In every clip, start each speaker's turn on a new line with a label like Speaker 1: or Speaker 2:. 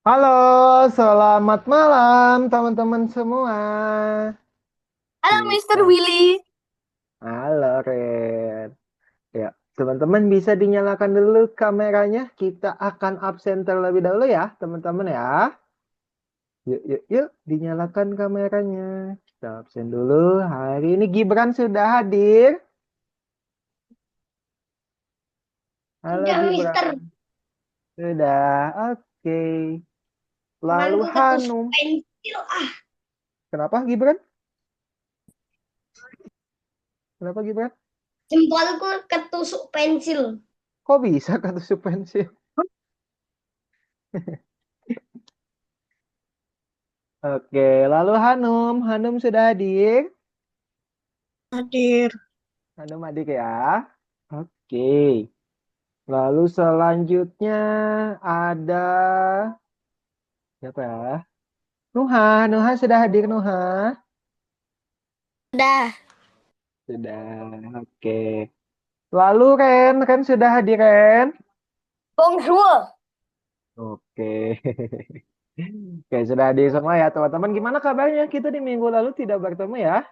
Speaker 1: Halo, selamat malam teman-teman semua.
Speaker 2: Halo Mister
Speaker 1: Kita,
Speaker 2: Willy.
Speaker 1: halo Ren. Ya, teman-teman bisa dinyalakan dulu kameranya. Kita akan absen terlebih dahulu ya, teman-teman ya. Yuk, yuk, yuk, dinyalakan kameranya. Kita absen dulu. Hari ini Gibran sudah hadir. Halo
Speaker 2: Sudah, Mister.
Speaker 1: Gibran. Sudah, oke. Lalu
Speaker 2: Tanganku ketusuk
Speaker 1: Hanum.
Speaker 2: pensil.
Speaker 1: Kenapa Gibran? Kenapa Gibran?
Speaker 2: Jempolku ketusuk pensil.
Speaker 1: Kok bisa ketusuk pensil? Oke, lalu Hanum. Hanum sudah hadir.
Speaker 2: Hadir.
Speaker 1: Hanum hadir ya. Oke. Lalu selanjutnya ada siapa ya? Nuha. Nuha sudah hadir Nuha.
Speaker 2: Sudah.
Speaker 1: Sudah. Oke. Lalu Ren. Ren sudah hadir Ren.
Speaker 2: Bonjour.
Speaker 1: Oke. Oke, sudah hadir semua ya teman-teman. Gimana kabarnya? Kita di minggu lalu tidak bertemu ya.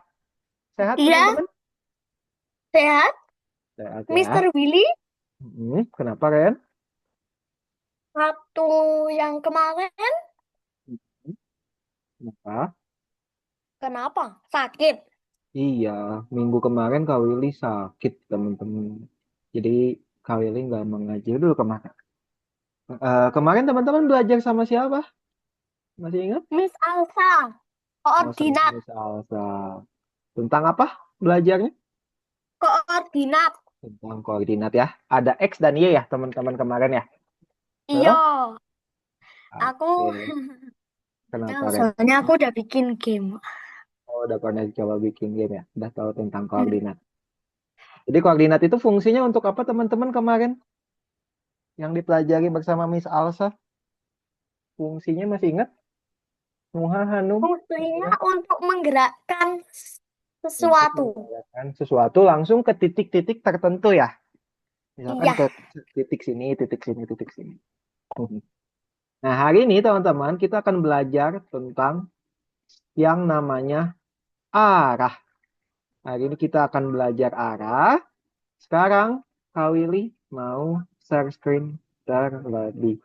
Speaker 1: Sehat
Speaker 2: Iya,
Speaker 1: teman-teman?
Speaker 2: sehat.
Speaker 1: Sehat ya.
Speaker 2: Mister Willy,
Speaker 1: Kenapa Ren?
Speaker 2: waktu yang kemarin,
Speaker 1: Kenapa?
Speaker 2: kenapa? Sakit.
Speaker 1: Iya, minggu kemarin Kak Willy sakit teman-teman. Jadi Kak Willy nggak mengajar dulu kemarin. Kemarin teman-teman belajar sama siapa? Masih ingat?
Speaker 2: Miss Alsa,
Speaker 1: Oh, sama
Speaker 2: koordinat.
Speaker 1: Miss Alsa. Tentang apa belajarnya?
Speaker 2: Koordinat.
Speaker 1: Tentang koordinat ya. Ada X dan Y ya teman-teman kemarin ya.
Speaker 2: Iya,
Speaker 1: Betul?
Speaker 2: aku,
Speaker 1: Oke. Kenapa Ren?
Speaker 2: soalnya aku udah bikin game.
Speaker 1: Oh, udah pernah coba bikin game ya. Udah tahu tentang koordinat. Jadi koordinat itu fungsinya untuk apa teman-teman kemarin yang dipelajari bersama Miss Alsa? Fungsinya masih ingat? Nuha Hanum?
Speaker 2: Fungsinya untuk menggerakkan
Speaker 1: Untuk
Speaker 2: sesuatu.
Speaker 1: menggerakkan sesuatu langsung ke titik-titik tertentu ya. Misalkan
Speaker 2: Iya.
Speaker 1: ke titik sini, titik sini, titik sini. Nah, hari ini teman-teman kita akan belajar tentang yang namanya arah. Hari ini kita akan belajar arah. Sekarang Kak Willy mau share screen terlebih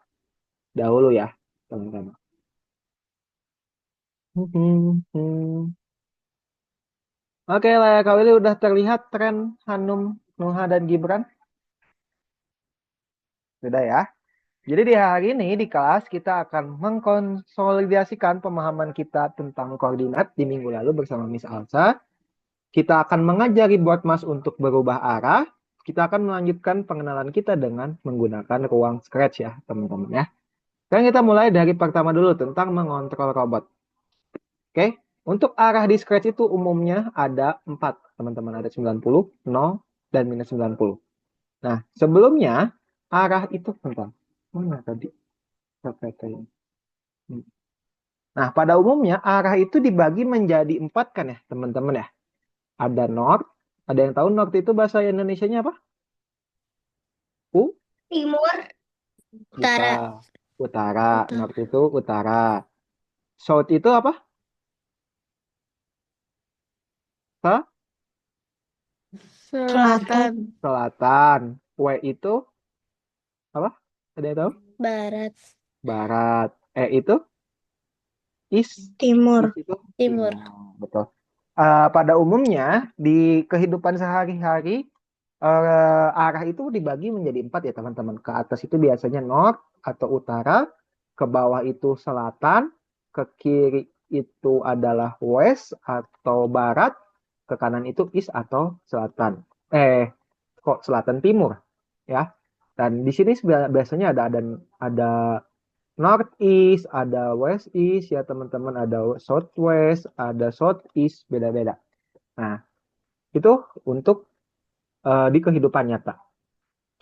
Speaker 1: dahulu ya, teman-teman. Oke lah, Kak Willy udah terlihat tren Hanum, Nuha, dan Gibran. Sudah ya. Jadi di hari ini di kelas kita akan mengkonsolidasikan pemahaman kita tentang koordinat di minggu lalu bersama Miss Alsa. Kita akan mengajari board mas untuk berubah arah. Kita akan melanjutkan pengenalan kita dengan menggunakan ruang Scratch ya teman-teman ya. Sekarang kita mulai dari pertama dulu tentang mengontrol robot. Oke, untuk arah di Scratch itu umumnya ada 4 teman-teman. Ada 90, 0, dan minus 90. Nah, sebelumnya arah itu tentang mana tadi? Nah, pada umumnya arah itu dibagi menjadi 4 kan ya, teman-teman ya. Ada north, ada yang tahu north itu bahasa Indonesianya apa? U,
Speaker 2: Timur.
Speaker 1: bisa
Speaker 2: Utara.
Speaker 1: utara,
Speaker 2: Utara.
Speaker 1: north itu utara. South itu apa? Ke
Speaker 2: Selatan.
Speaker 1: selatan. W itu apa? Ada yang tahu?
Speaker 2: Barat.
Speaker 1: Barat. E itu east.
Speaker 2: Timur.
Speaker 1: East itu
Speaker 2: Timur.
Speaker 1: timur. Betul. Pada umumnya di kehidupan sehari-hari arah itu dibagi menjadi 4 ya teman-teman. Ke atas itu biasanya north atau utara, ke bawah itu selatan, ke kiri itu adalah west atau barat, ke kanan itu east atau selatan. Kok selatan timur ya. Dan di sini biasanya ada north east, ada west east ya teman-teman, ada south west, ada south east, beda-beda. Nah, itu untuk di kehidupan nyata.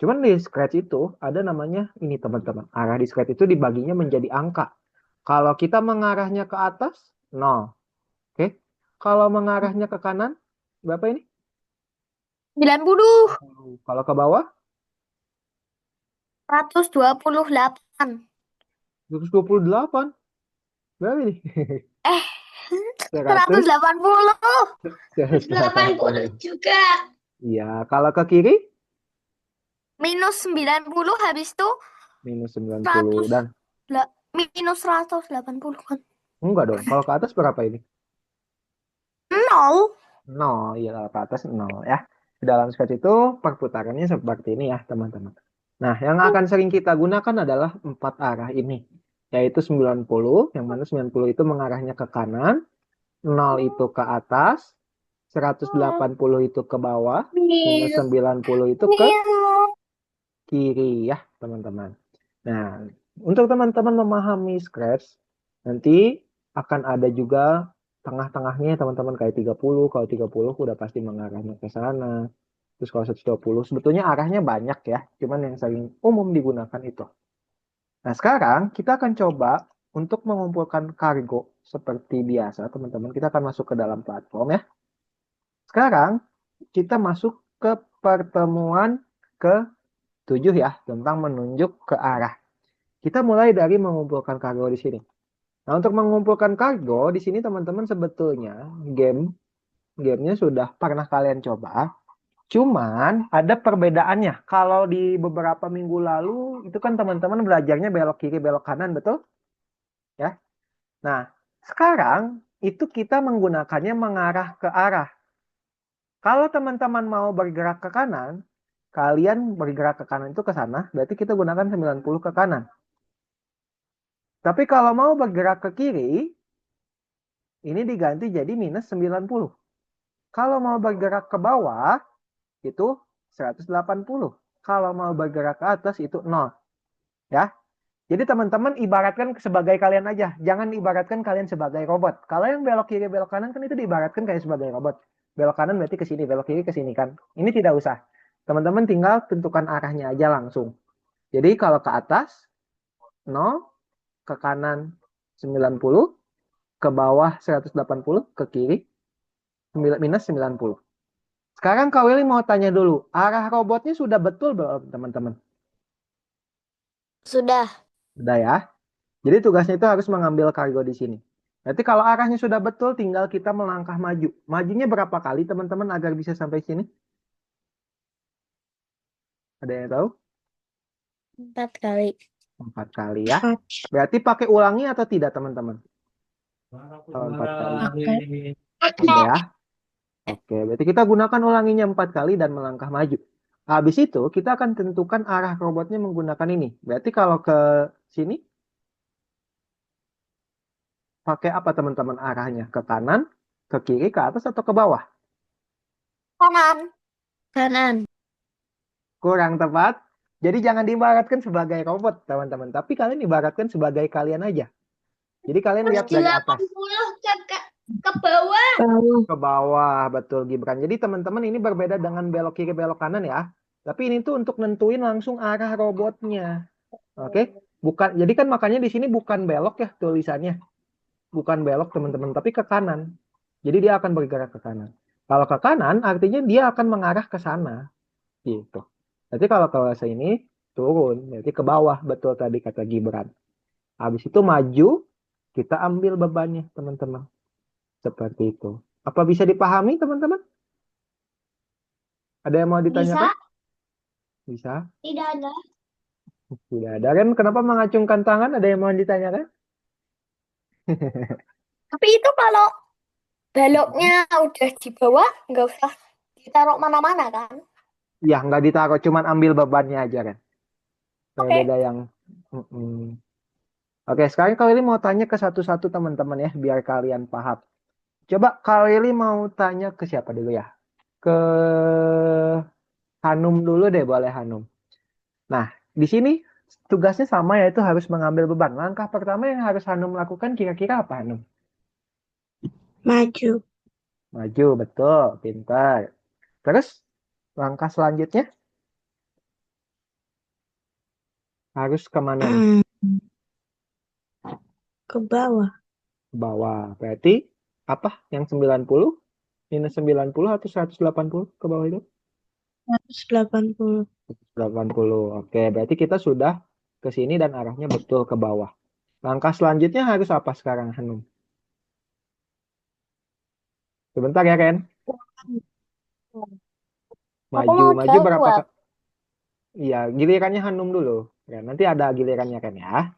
Speaker 1: Cuman di Scratch itu ada namanya ini teman-teman. Arah di Scratch itu dibaginya menjadi angka. Kalau kita mengarahnya ke atas, 0. Oke. Kalau mengarahnya ke kanan, berapa ini?
Speaker 2: 90.
Speaker 1: Kalau ke bawah,
Speaker 2: 128.
Speaker 1: 228. Berapa nih?
Speaker 2: Eh,
Speaker 1: 100,
Speaker 2: 180.
Speaker 1: 180.
Speaker 2: juga.
Speaker 1: Iya, kalau ke kiri
Speaker 2: Minus 90 habis itu
Speaker 1: minus 90
Speaker 2: 100
Speaker 1: dan
Speaker 2: minus 180 kan.
Speaker 1: enggak dong. Kalau ke atas berapa ini?
Speaker 2: Nol.
Speaker 1: Nol, iya kalau ke atas nol ya. Di dalam sketch itu perputarannya seperti ini ya, teman-teman. Nah, yang akan sering kita gunakan adalah empat arah ini, yaitu 90, yang mana 90 itu mengarahnya ke kanan, 0 itu ke atas, 180 itu ke bawah, minus 90 itu ke kiri ya, teman-teman. Nah, untuk teman-teman memahami Scratch, nanti akan ada juga tengah-tengahnya teman-teman kayak 30, kalau 30 udah pasti mengarahnya ke sana. Terus kalau 120 sebetulnya arahnya banyak ya, cuman yang sering umum digunakan itu. Nah, sekarang kita akan coba untuk mengumpulkan kargo seperti biasa, teman-teman. Kita akan masuk ke dalam platform ya. Sekarang kita masuk ke pertemuan ke-7 ya, tentang menunjuk ke arah. Kita mulai dari mengumpulkan kargo di sini. Nah, untuk mengumpulkan kargo di sini teman-teman sebetulnya gamenya sudah pernah kalian coba. Cuman ada perbedaannya. Kalau di beberapa minggu lalu itu kan teman-teman belajarnya belok kiri, belok kanan, betul? Ya. Nah, sekarang itu kita menggunakannya mengarah ke arah. Kalau teman-teman mau bergerak ke kanan, kalian bergerak ke kanan itu ke sana, berarti kita gunakan 90 ke kanan. Tapi kalau mau bergerak ke kiri, ini diganti jadi minus 90. Kalau mau bergerak ke bawah, itu 180. Kalau mau bergerak ke atas, itu 0. Ya. Jadi teman-teman ibaratkan sebagai kalian aja. Jangan ibaratkan kalian sebagai robot. Kalau yang belok kiri, belok kanan kan itu diibaratkan kayak sebagai robot. Belok kanan berarti ke sini, belok kiri ke sini kan. Ini tidak usah. Teman-teman tinggal tentukan arahnya aja langsung. Jadi kalau ke atas, 0, ke kanan 90, ke bawah 180, ke kiri minus 90. Sekarang Kak Willy mau tanya dulu, arah robotnya sudah betul belum teman-teman?
Speaker 2: Sudah.
Speaker 1: Sudah ya. Jadi tugasnya itu harus mengambil kargo di sini. Berarti kalau arahnya sudah betul, tinggal kita melangkah maju. Majunya berapa kali teman-teman agar bisa sampai sini? Ada yang tahu?
Speaker 2: 4 kali.
Speaker 1: 4 kali ya. Berarti pakai ulangi atau tidak teman-teman? Kalau 4 kali. Oke ya. Oke, berarti kita gunakan ulanginya 4 kali dan melangkah maju. Habis itu kita akan tentukan arah robotnya menggunakan ini. Berarti kalau ke sini pakai apa teman-teman arahnya? Ke kanan, ke kiri, ke atas atau ke bawah?
Speaker 2: Kanan. Kanan.
Speaker 1: Kurang tepat. Jadi jangan diibaratkan sebagai robot teman-teman, tapi kalian ibaratkan sebagai kalian aja. Jadi kalian lihat dari atas.
Speaker 2: 80 ke bawah.
Speaker 1: Ke bawah, betul Gibran. Jadi teman-teman ini berbeda dengan belok kiri, belok kanan ya. Tapi ini tuh untuk nentuin langsung arah robotnya. Oke? Bukan, jadi kan makanya di sini bukan belok ya tulisannya. Bukan belok teman-teman, tapi ke kanan. Jadi dia akan bergerak ke kanan. Kalau ke kanan artinya dia akan mengarah ke sana. Gitu. Jadi kalau ke sini turun, berarti ke bawah, betul tadi kata Gibran. Habis itu maju, kita ambil bebannya teman-teman. Seperti itu. Apa bisa dipahami teman-teman? Ada yang mau
Speaker 2: Bisa?
Speaker 1: ditanyakan? Bisa.
Speaker 2: Tidak ada.
Speaker 1: Tidak ada kan? Kenapa mengacungkan tangan? Ada yang mau ditanyakan?
Speaker 2: Tapi itu kalau baloknya udah di bawah, nggak usah ditaruh mana-mana kan?
Speaker 1: Ya, nggak ditaruh, cuman ambil bebannya aja kan.
Speaker 2: Oke.
Speaker 1: Beda yang... Oke, sekarang Kak Willy mau tanya ke satu-satu teman-teman ya, biar kalian paham. Coba Kak Willy mau tanya ke siapa dulu ya? Ke Hanum dulu deh, boleh Hanum. Nah, di sini tugasnya sama yaitu harus mengambil beban. Langkah pertama yang harus Hanum lakukan kira-kira apa Hanum?
Speaker 2: Maju.
Speaker 1: Maju, betul, pintar. Terus langkah selanjutnya harus kemana nih?
Speaker 2: Ke bawah.
Speaker 1: Ke bawah. Berarti apa yang 90? Minus 90 atau 180 ke bawah itu?
Speaker 2: 180.
Speaker 1: 80. Oke, berarti kita sudah ke sini dan arahnya betul ke bawah. Langkah selanjutnya harus apa sekarang, Hanum? Sebentar ya, Ren.
Speaker 2: Aku mau
Speaker 1: Maju berapa
Speaker 2: jawab.
Speaker 1: kali? Iya, gilirannya Hanum dulu. Ya, nanti ada gilirannya Ren ya.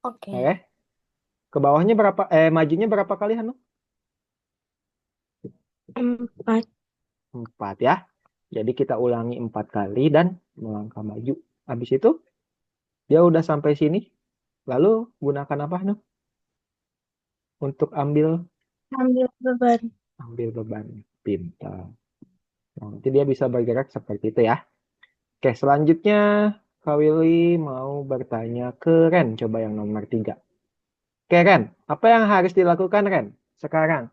Speaker 2: Oke.
Speaker 1: Oke. Ke bawahnya berapa? Majunya berapa kali, Hanum?
Speaker 2: 4.
Speaker 1: 4 ya. Jadi kita ulangi 4 kali dan melangkah maju. Habis itu dia udah sampai sini. Lalu gunakan apa, Hanum? Untuk
Speaker 2: Ambil beban.
Speaker 1: ambil beban. Pintar. Nah, nanti dia bisa bergerak seperti itu ya. Oke, selanjutnya Kak Willy mau bertanya ke Ren. Coba yang nomor 3. Oke, Ren. Apa yang harus dilakukan, Ren? Sekarang.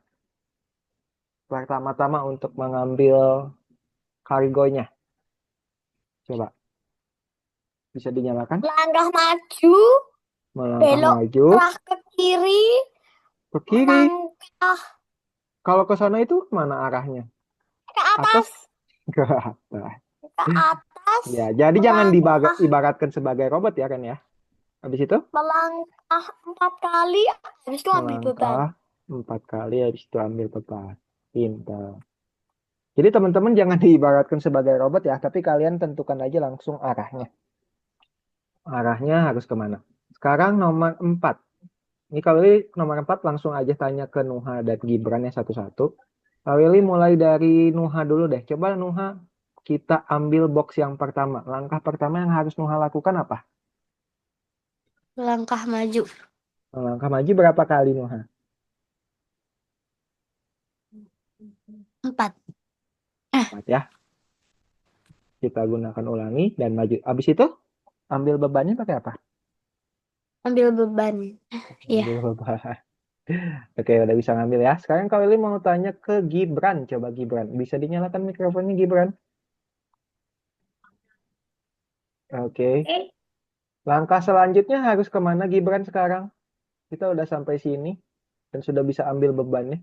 Speaker 1: Pertama-tama untuk mengambil kargonya. Coba, bisa dinyalakan.
Speaker 2: Langkah maju,
Speaker 1: Melangkah
Speaker 2: belok
Speaker 1: maju
Speaker 2: arah ke kiri,
Speaker 1: ke kiri.
Speaker 2: melangkah
Speaker 1: Kalau ke sana itu mana arahnya?
Speaker 2: ke
Speaker 1: Atas
Speaker 2: atas,
Speaker 1: ke atas.
Speaker 2: ke atas,
Speaker 1: Ya, jadi jangan
Speaker 2: melangkah,
Speaker 1: ibaratkan sebagai robot ya, Ren ya. Habis itu
Speaker 2: melangkah 4 kali, habis itu ambil beban.
Speaker 1: melangkah 4 kali, habis itu ambil beban. Pintar. Jadi teman-teman jangan diibaratkan sebagai robot ya, tapi kalian tentukan aja langsung arahnya. Arahnya harus kemana? Sekarang nomor 4. Ini kalau ini nomor 4 langsung aja tanya ke Nuha dan Gibran ya satu-satu. Kak Willy mulai dari Nuha dulu deh. Coba Nuha, kita ambil box yang pertama. Langkah pertama yang harus Nuha lakukan apa?
Speaker 2: Langkah maju.
Speaker 1: Langkah maju berapa kali Nuha?
Speaker 2: 4.
Speaker 1: 4 ya. Kita gunakan ulangi dan maju. Habis itu ambil bebannya pakai apa?
Speaker 2: Ambil beban. Ya.
Speaker 1: Ambil beban. Oke, udah bisa ngambil ya. Sekarang Kak Willy mau tanya ke Gibran. Coba Gibran. Bisa dinyalakan mikrofonnya Gibran? Oke.
Speaker 2: Oke.
Speaker 1: Langkah selanjutnya harus kemana Gibran sekarang? Kita udah sampai sini dan sudah bisa ambil bebannya.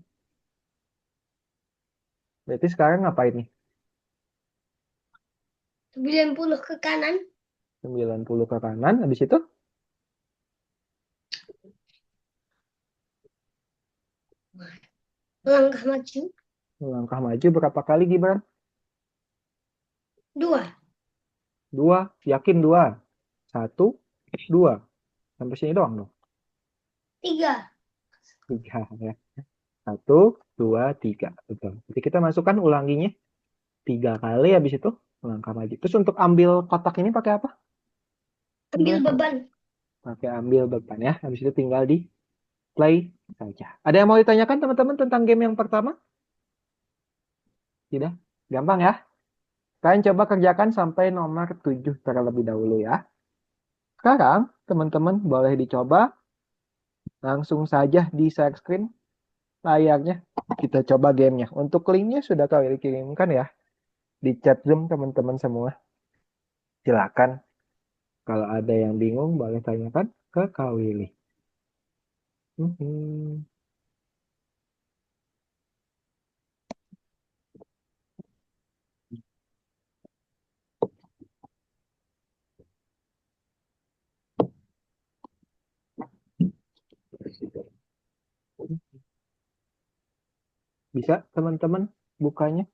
Speaker 1: Berarti sekarang ngapain nih?
Speaker 2: 90 ke kanan.
Speaker 1: 90 ke kanan. Habis itu
Speaker 2: Langkah maju.
Speaker 1: langkah maju berapa kali Gibran?
Speaker 2: 2.
Speaker 1: 2. Yakin 2? 1, 2. Sampai sini doang dong.
Speaker 2: 3.
Speaker 1: 3 ya. 1, 2, 3. Betul. Jadi kita masukkan ulanginya 3 kali. Habis itu langkah maju. Terus untuk ambil kotak ini pakai apa
Speaker 2: Ambil
Speaker 1: Gibran?
Speaker 2: beban.
Speaker 1: Pakai ambil beban ya. Habis itu tinggal di play saja. Ada yang mau ditanyakan teman-teman tentang game yang pertama? Tidak? Gampang ya? Kalian coba kerjakan sampai nomor 7 terlebih dahulu ya. Sekarang, teman-teman boleh dicoba langsung saja di share screen layarnya. Kita coba gamenya. Untuk linknya sudah kalian kirimkan ya di chat Zoom teman-teman semua. Silakan. Kalau ada yang bingung, boleh tanyakan ke Kak Willy. Mhm. Bisa teman-teman bukanya?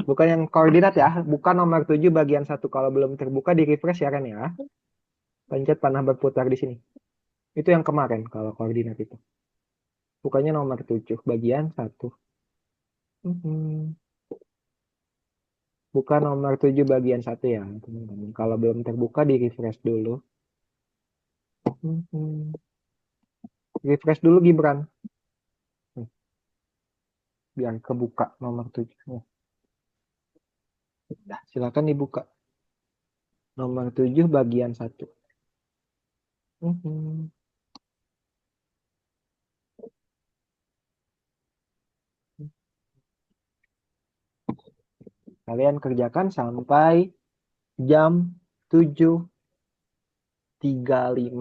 Speaker 1: Bukan yang koordinat ya, bukan nomor 7 bagian 1. Kalau belum terbuka di refresh ya kan ya. Pencet panah berputar di sini. Itu yang kemarin kalau koordinat itu. Bukannya nomor 7 bagian 1. Mhm. Bukan nomor 7 bagian 1 ya, teman-teman. Kalau belum terbuka di refresh dulu. Mhm. Refresh dulu Gibran. Biar kebuka nomor 7-nya. Nah, silakan dibuka. Nomor 7 bagian 1. Mhm. Kalian kerjakan sampai jam 7.35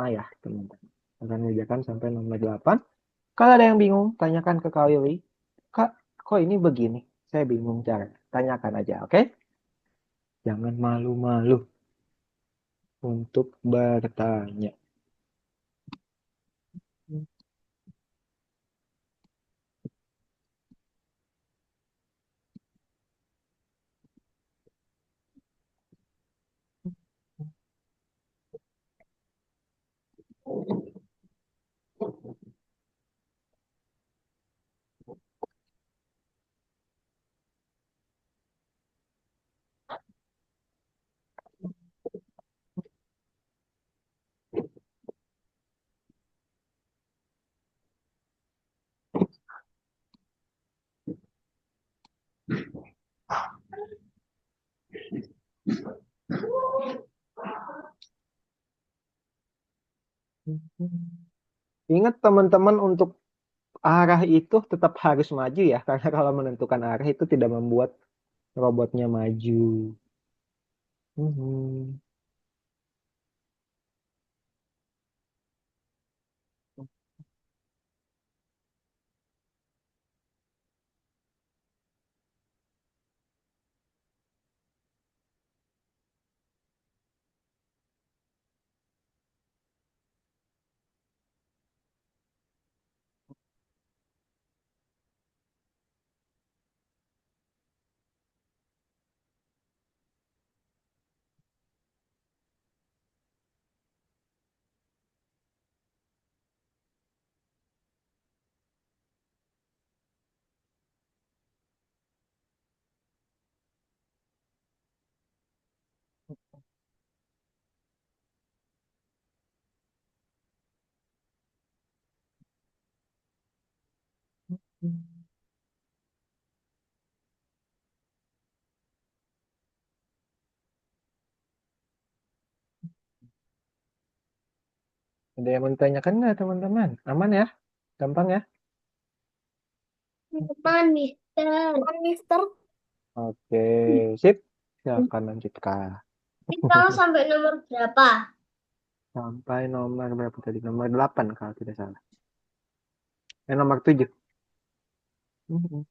Speaker 1: ya, teman-teman. Kalian kerjakan sampai nomor 8. Kalau ada yang bingung, tanyakan ke Kak Willy. Kak, kok ini begini? Saya bingung cara. Tanyakan aja, oke? Jangan malu-malu. untuk bertanya. Ingat teman-teman untuk arah itu tetap harus maju ya, karena kalau menentukan arah itu tidak membuat robotnya maju. Mhm. Ada yang mau ditanyakan nggak teman-teman? Aman ya? Gampang ya?
Speaker 2: Depan, Mister. Depan, Mister.
Speaker 1: Oke, sip. Silakan lanjutkan.
Speaker 2: Kita sampai nomor berapa?
Speaker 1: Sampai nomor berapa tadi? Nomor 8 kalau tidak salah. Nomor 7. Mhm.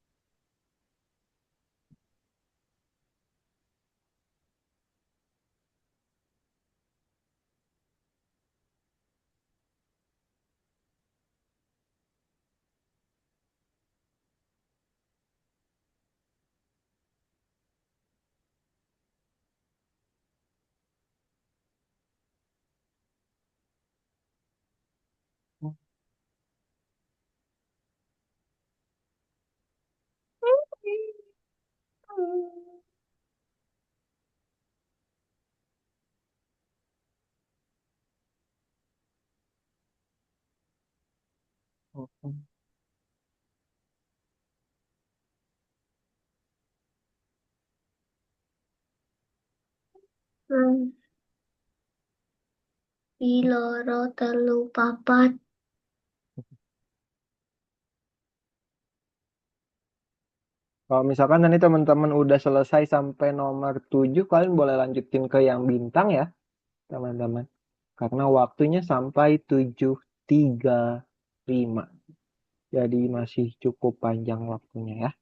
Speaker 2: Hmm. Piloro telu papat.
Speaker 1: Kalau misalkan nanti teman-teman udah selesai sampai nomor 7, kalian boleh lanjutin ke yang bintang ya, teman-teman. Karena waktunya sampai 7.35. Jadi masih cukup panjang waktunya ya.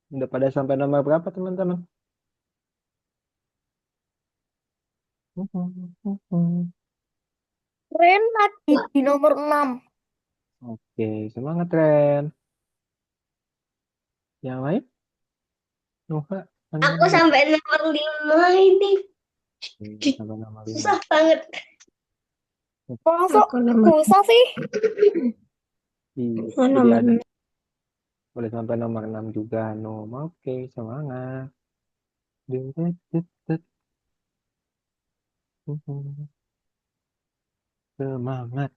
Speaker 1: Udah pada sampai nomor berapa teman-teman?
Speaker 2: Ren lagi di nomor 6.
Speaker 1: Oke, semangat Ren. Yang lain? Nova, ada
Speaker 3: Aku
Speaker 1: nggak?
Speaker 3: sampai nomor 5 ini.
Speaker 1: Sampai nomor 5.
Speaker 3: Susah banget.
Speaker 2: Masuk
Speaker 3: Aku nomor
Speaker 2: susah sih.
Speaker 1: Iya,
Speaker 3: aku
Speaker 1: jadi
Speaker 3: nomor
Speaker 1: ada boleh sampai nomor 6 juga, Nom. Oke, semangat. Semangat.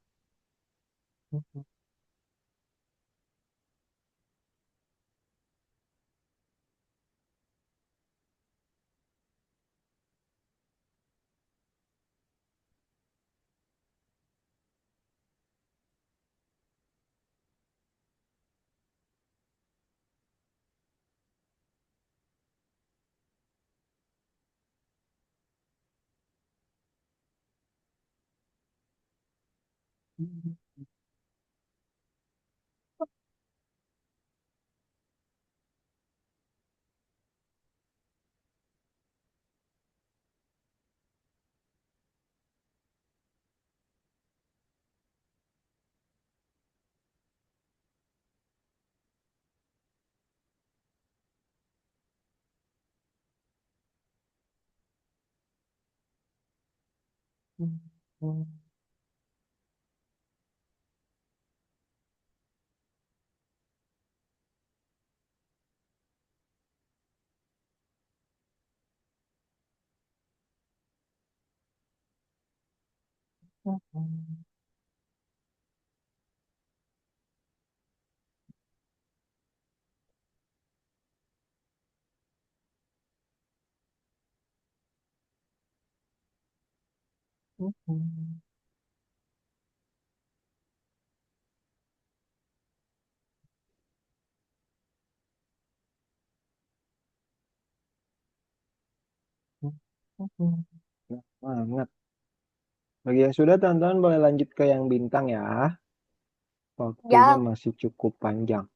Speaker 1: Semangat. Bagi yang sudah, teman-teman boleh lanjut ke yang bintang ya. Waktunya
Speaker 2: Ya,
Speaker 1: masih cukup panjang.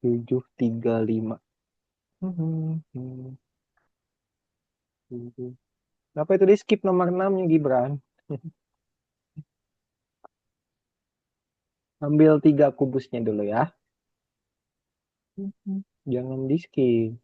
Speaker 1: 7.35. Kenapa itu di skip nomor 6-nya Gibran? Ambil 3 kubusnya dulu ya. Jangan di skip.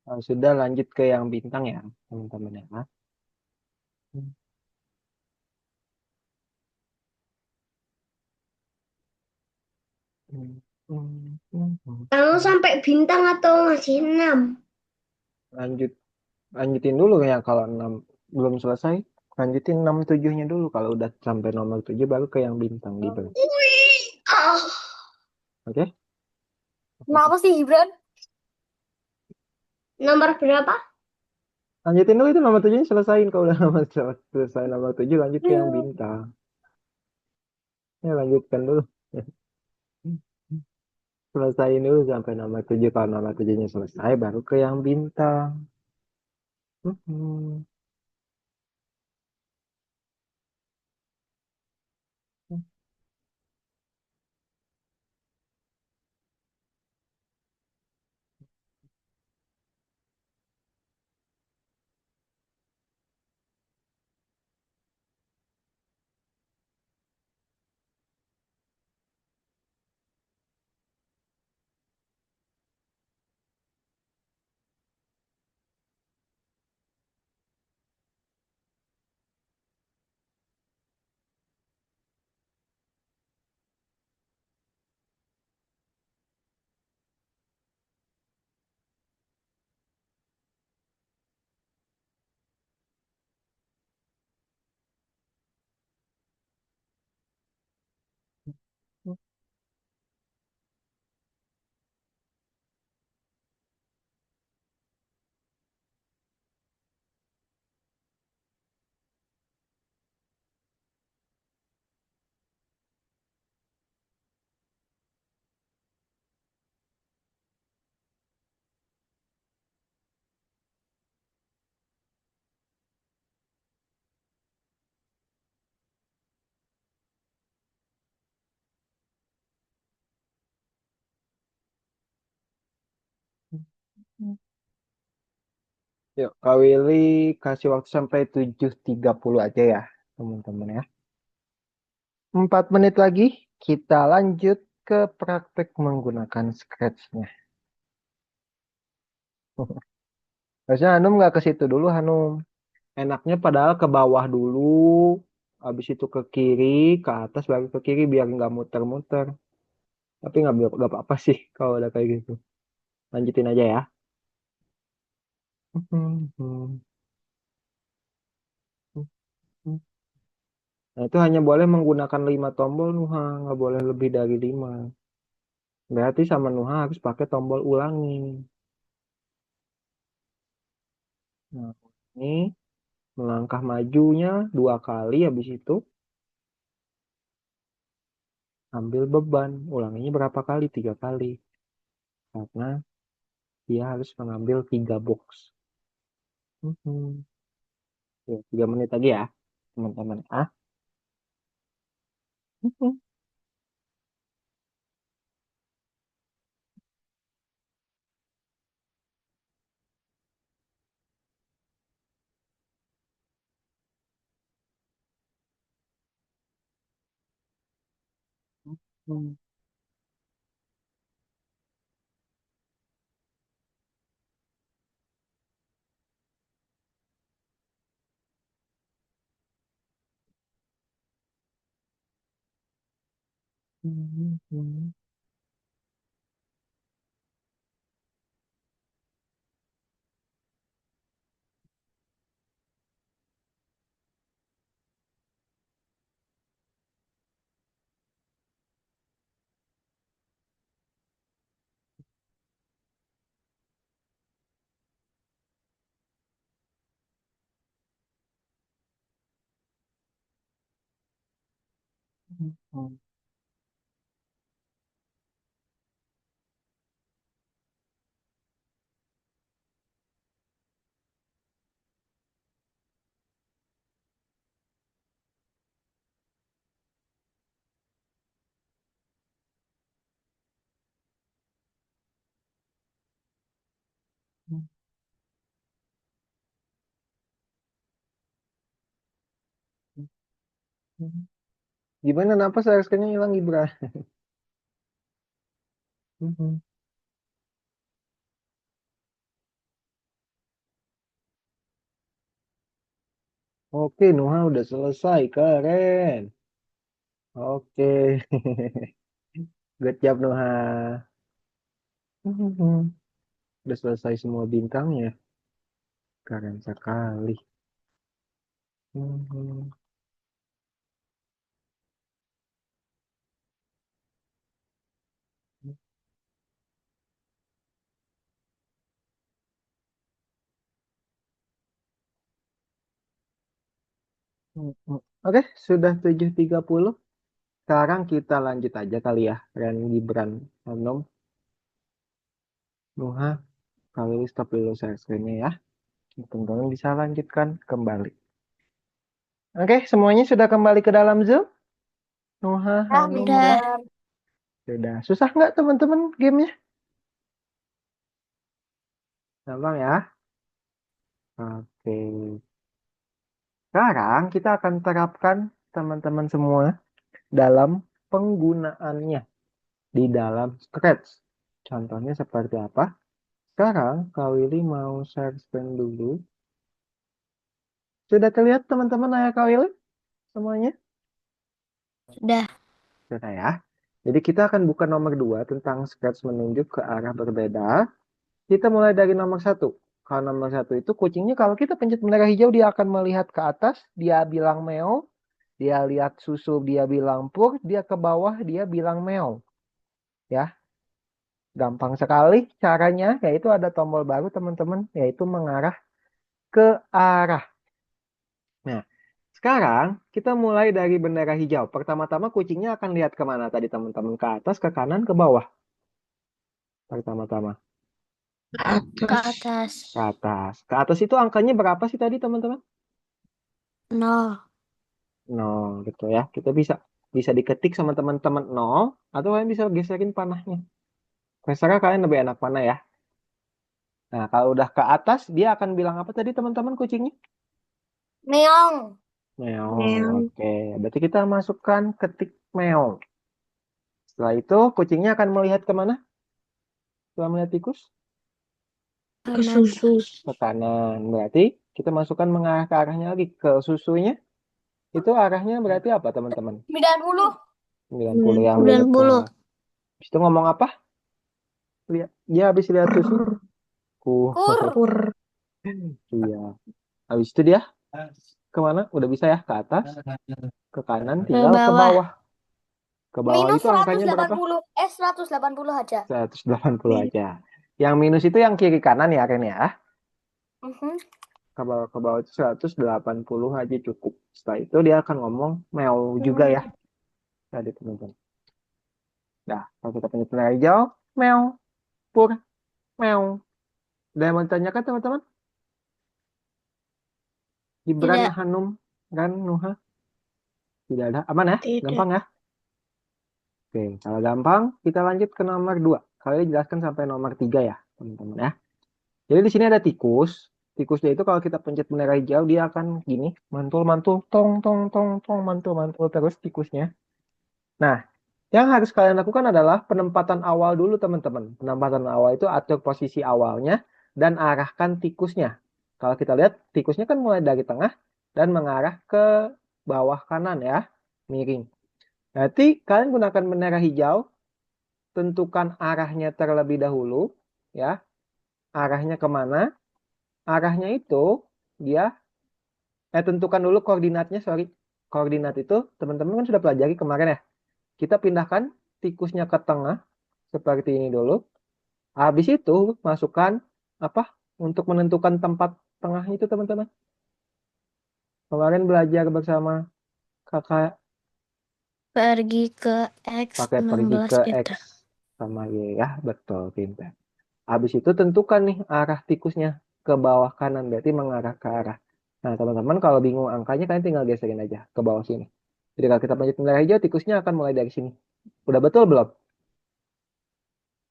Speaker 1: Nah, sudah lanjut ke yang bintang ya, teman-teman ya.
Speaker 3: Kamu sampai bintang atau masih 6?
Speaker 1: Lanjut, lanjutin dulu ya kalau 6 belum selesai. Lanjutin 6 7-nya dulu. Kalau udah sampai nomor 7 baru ke yang bintang gitu.
Speaker 3: Wih. Ah,
Speaker 1: Oke?
Speaker 2: kenapa sih Gibran?
Speaker 3: nomor berapa?
Speaker 1: Lanjutin dulu itu nomor 7-nya selesain. Kalau udah nomor selesai nomor 7 lanjut ke yang
Speaker 2: Ya.
Speaker 1: bintang. Ya lanjutkan dulu. Selesaiin dulu sampai nomor 7. Kalau nomor 7-nya selesai, baru ke yang bintang. Mhm. Yuk, Kak Willy kasih waktu sampai 7.30 aja ya, teman-teman ya. 4 menit lagi, kita lanjut ke praktek menggunakan Scratch-nya. Harusnya Hanum nggak ke situ dulu, Hanum. Enaknya padahal ke bawah dulu, habis itu ke kiri, ke atas, baru ke kiri, biar nggak muter-muter. Tapi nggak apa-apa sih kalau udah kayak gitu. Lanjutin aja ya. Nah, itu hanya boleh menggunakan 5 tombol, Nuha. Nggak boleh lebih dari 5. Berarti sama Nuha harus pakai tombol ulangi. Nah, ini melangkah majunya 2 kali, habis itu ambil beban. Ulanginya berapa kali? 3 kali. Karena dia harus mengambil 3 box. Mhm. Ya, 3 menit lagi ya, teman-teman. Mhm. Mhm. Mhm. Mhm. Mhm. Gimana napas kayaknya hilang Ibra? Mhm. Oke, Nuha udah selesai. Keren. Oke. Good job, Nuha. Mhm. Udah selesai semua bintangnya. Keren sekali. Mhm. Mhm. Oke, sudah 7.30. Sekarang kita lanjut aja kali ya, Ren Gibran Hanum. Nuha, kalau stop dulu share screen-nya ya. Teman-teman bisa lanjutkan kembali. Oke, semuanya sudah kembali ke dalam Zoom? Nuha, Hanum,
Speaker 3: Udah.
Speaker 1: Ran. Sudah. Susah nggak teman-teman gamenya? Gampang ya? Oke. Sekarang kita akan terapkan teman-teman semua dalam penggunaannya di dalam Scratch. Contohnya seperti apa? Sekarang Kak Willy mau share screen dulu. Sudah terlihat teman-teman ayah Kak Willy? Semuanya?
Speaker 3: Sudah.
Speaker 1: Sudah ya. Jadi kita akan buka nomor 2 tentang Scratch menunjuk ke arah berbeda. Kita mulai dari nomor 1. Kalau nomor 1 itu kucingnya kalau kita pencet bendera hijau dia akan melihat ke atas, dia bilang meow. Dia lihat susu, dia bilang pur. Dia ke bawah, dia bilang meow. Ya, gampang sekali caranya, yaitu ada tombol baru teman-teman, yaitu mengarah ke arah. Nah, sekarang kita mulai dari bendera hijau. Pertama-tama kucingnya akan lihat kemana tadi teman-teman? Ke atas, ke kanan, ke bawah. Pertama-tama.
Speaker 3: Ke atas.
Speaker 1: Ke atas. Ke atas itu angkanya berapa sih tadi teman-teman?
Speaker 3: 0.
Speaker 1: 0 gitu ya. Kita bisa bisa diketik sama teman-teman 0 atau kalian bisa geserin panahnya. Terserah kalian lebih enak mana ya. Nah, kalau udah ke atas dia akan bilang apa tadi teman-teman kucingnya?
Speaker 2: Meong.
Speaker 1: Meow. Oke, berarti kita masukkan ketik meow. Setelah itu kucingnya akan melihat kemana? Setelah melihat tikus?
Speaker 3: Ke susu.
Speaker 1: Ke kanan. Berarti kita masukkan mengarah ke arahnya lagi. Ke susunya. Itu arahnya berarti apa teman-teman?
Speaker 2: 90.
Speaker 1: 90 yang di
Speaker 3: 90.
Speaker 1: dekat. Habis itu ngomong apa? Lihat. Dia habis lihat susu.
Speaker 2: Kur.
Speaker 3: Pur.
Speaker 1: Iya. Habis itu dia kemana? Udah bisa ya? Ke atas. Ke kanan.
Speaker 3: Ke
Speaker 1: Tinggal ke
Speaker 3: bawah.
Speaker 1: bawah. Ke bawah
Speaker 2: Minus
Speaker 1: itu angkanya berapa?
Speaker 2: 180. 180 aja.
Speaker 1: 180 aja. Yang minus itu yang kiri kanan ya Ren ya.
Speaker 2: Mhm.
Speaker 1: Ke bawah itu 180 aja cukup. Setelah itu dia akan ngomong meow juga ya. Tadi teman-teman. Nah, kalau kita pencet tanda hijau, meow, pur, meow. Ada yang mau ditanyakan teman-teman? Gibran,
Speaker 3: Tidak.
Speaker 1: Hanum, dan Nuha? Tidak ada. Aman ya?
Speaker 3: Tidak.
Speaker 1: Gampang ya? Oke, kalau gampang, kita lanjut ke nomor 2. Kalian jelaskan sampai nomor 3 ya, teman-teman ya. Jadi di sini ada tikus. Tikusnya itu kalau kita pencet bendera hijau, dia akan gini, mantul-mantul, tong, tong, tong, tong, mantul-mantul terus tikusnya. Nah, yang harus kalian lakukan adalah penempatan awal dulu, teman-teman. Penempatan awal itu atur posisi awalnya dan arahkan tikusnya. Kalau kita lihat, tikusnya kan mulai dari tengah dan mengarah ke bawah kanan ya, miring. Nanti kalian gunakan bendera hijau, tentukan arahnya terlebih dahulu, ya. Arahnya kemana? Arahnya itu dia, tentukan dulu koordinatnya, sorry. Koordinat itu teman-teman kan sudah pelajari kemarin ya. Kita pindahkan tikusnya ke tengah, seperti ini dulu. Habis itu masukkan apa untuk menentukan tempat tengahnya itu teman-teman. Kemarin belajar bersama kakak
Speaker 3: Pergi ke X
Speaker 1: pakai pergi
Speaker 3: 16
Speaker 1: ke
Speaker 3: itu.
Speaker 1: X sama Y ya, betul pintar. Habis itu tentukan nih arah tikusnya ke bawah kanan, berarti mengarah ke arah. Nah teman-teman kalau bingung angkanya kalian tinggal geserin aja ke bawah sini. Jadi kalau kita pencet bendera hijau, tikusnya akan mulai dari sini. Udah betul belum?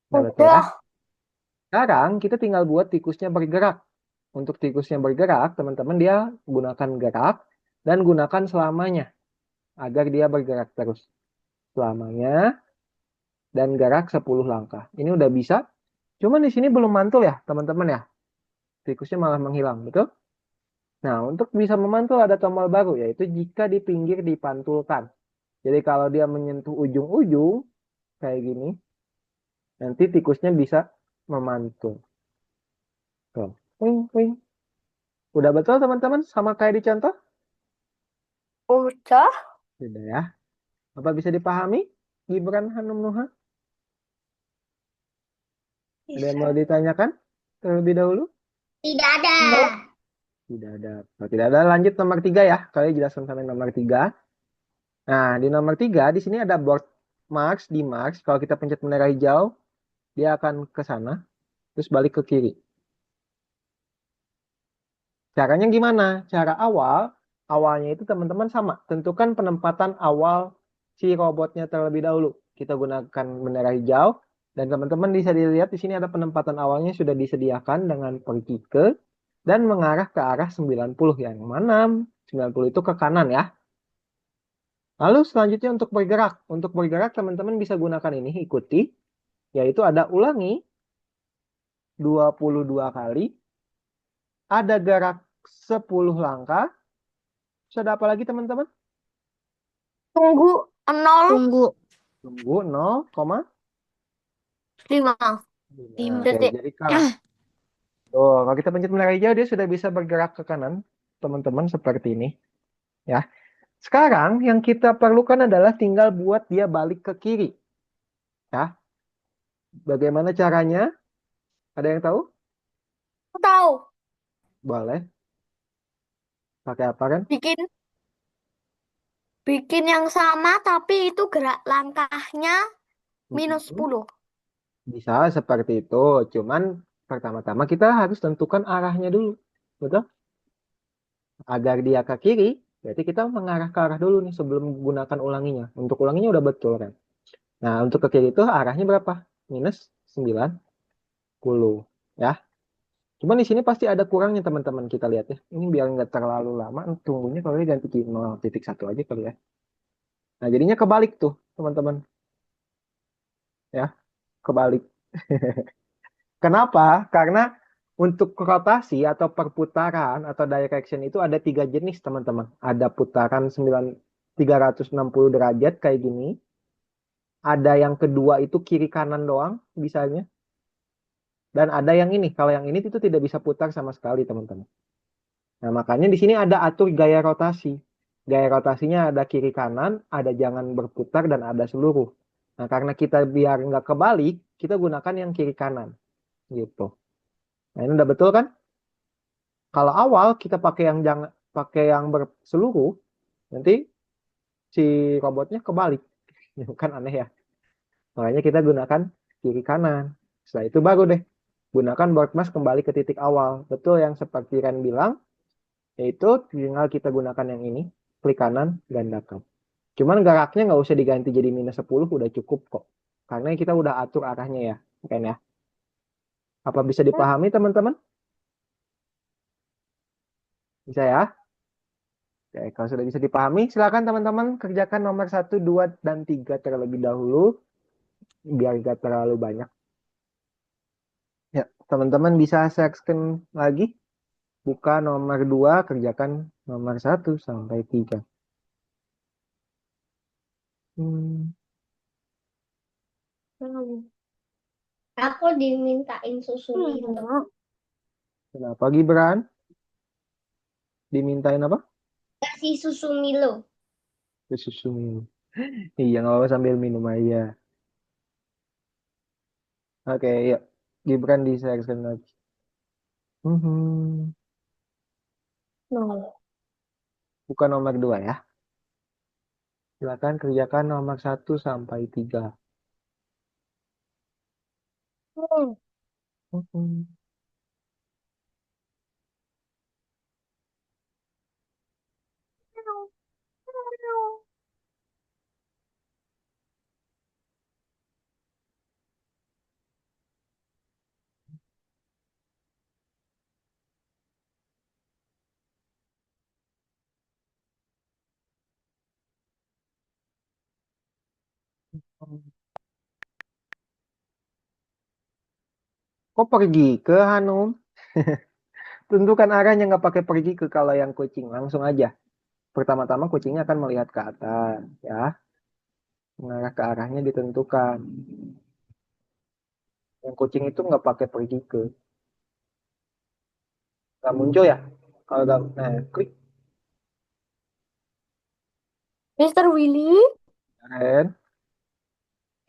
Speaker 1: Udah betul ya?
Speaker 2: Udah.
Speaker 1: Sekarang kita tinggal buat tikusnya bergerak. Untuk tikusnya bergerak, teman-teman dia gunakan gerak dan gunakan selamanya agar dia bergerak terus. Selamanya dan gerak 10 langkah. Ini udah bisa. Cuman di sini belum mantul ya, teman-teman ya. Tikusnya malah menghilang, betul? Nah, untuk bisa memantul ada tombol baru, yaitu jika di pinggir dipantulkan. Jadi kalau dia menyentuh ujung-ujung, kayak gini, nanti tikusnya bisa memantul. Tuh. Wing, wing. Udah betul teman-teman? Sama kayak di contoh?
Speaker 2: Udah.
Speaker 1: Sudah ya. Apa bisa dipahami? Gibran Hanum Nuha? Ada yang mau ditanyakan terlebih dahulu?
Speaker 3: Tidak ada.
Speaker 1: Tidak ada. Kalau tidak ada, lanjut nomor 3 ya. Kalian jelaskan sampai nomor 3. Nah, di nomor 3, di sini ada board marks, di marks. Kalau kita pencet bendera hijau, dia akan ke sana. terus balik ke kiri. Caranya gimana? Cara awalnya itu teman-teman sama. Tentukan penempatan awal si robotnya terlebih dahulu. Kita gunakan bendera hijau. Dan teman-teman bisa dilihat di sini ada penempatan awalnya sudah disediakan dengan pergi ke dan mengarah ke arah 90. Yang mana 90 itu ke kanan ya. Lalu selanjutnya untuk bergerak. Untuk bergerak teman-teman bisa gunakan ini, ikuti. Yaitu ada ulangi 22 kali. Ada gerak 10 langkah. Terus ada apa lagi teman-teman?
Speaker 2: Tunggu 0,
Speaker 3: Tunggu.
Speaker 1: Tunggu 0,5.
Speaker 2: 5
Speaker 1: Oke,
Speaker 2: detik.
Speaker 1: jadi kalau kita pencet bendera hijau dia sudah bisa bergerak ke kanan, teman-teman seperti ini. Ya. Sekarang yang kita perlukan adalah tinggal buat dia balik ke kiri. Ya. Bagaimana caranya? Ada yang tahu?
Speaker 2: Aku tahu.
Speaker 1: Boleh. Pakai apa kan?
Speaker 2: Bikin yang sama tapi itu gerak langkahnya minus
Speaker 1: Mm-mm.
Speaker 2: 10.
Speaker 1: Bisa seperti itu. Cuman pertama-tama kita harus tentukan arahnya dulu. Betul? Agar dia ke kiri, berarti kita mengarah ke arah dulu nih sebelum menggunakan ulanginya. Untuk ulanginya udah betul kan? Nah, untuk ke kiri itu arahnya berapa? Minus 90. Ya. Cuman di sini pasti ada kurangnya teman-teman, kita lihat ya. Ini biar nggak terlalu lama, tunggunya kalau ini ganti 0,1 aja kali ya. Nah, jadinya kebalik tuh teman-teman. Ya, kebalik. Kenapa? Karena untuk rotasi atau perputaran atau direction itu ada 3 jenis teman-teman. Ada putaran 360 derajat kayak gini. Ada yang kedua itu kiri kanan doang bisanya. Dan ada yang ini. Kalau yang ini itu tidak bisa putar sama sekali teman-teman. Nah, makanya di sini ada atur gaya rotasi. Gaya rotasinya ada kiri kanan, ada jangan berputar, dan ada seluruh. Nah, karena kita biar nggak kebalik, kita gunakan yang kiri kanan. Gitu. Nah, ini udah betul kan? Kalau awal kita pakai yang jangan pakai yang berseluruh, nanti si robotnya kebalik. Kan aneh ya. Makanya kita gunakan kiri kanan. Setelah itu baru deh gunakan board mask kembali ke titik awal. Betul yang seperti Ren bilang, yaitu tinggal kita gunakan yang ini, klik kanan, gandakan. Cuman geraknya nggak usah diganti jadi minus 10, udah cukup kok. Karena kita udah atur arahnya ya. Kan ya. Apa bisa dipahami teman-teman? Bisa ya? Oke, kalau sudah bisa dipahami, silakan teman-teman kerjakan nomor 1, 2, dan 3 terlebih dahulu. Biar nggak terlalu banyak. Ya, teman-teman bisa share screen lagi. Buka nomor 2, kerjakan nomor 1 sampai 3. Hmm,
Speaker 3: Aku dimintain susu Milo.
Speaker 1: kenapa Gibran? Dimintain apa?
Speaker 3: Kasih susu Milo.
Speaker 1: Susu minum. Iya, nggak apa sambil minum aja. Oke, yuk. Gibran di share screen lagi. Mhm.
Speaker 2: No.
Speaker 1: Bukan nomor 2 ya. Silakan kerjakan nomor 1 sampai 3. Mhm. Kok pergi ke Hanum? Tentukan arahnya nggak pakai pergi ke kalau yang kucing. Langsung aja. Pertama-tama kucingnya akan melihat ke atas. Ya. Mengarah ke arahnya ditentukan. Yang kucing itu nggak pakai pergi ke. Nggak muncul ya? Kalau nggak, nah, klik.
Speaker 2: Mister Willy,
Speaker 1: Keren.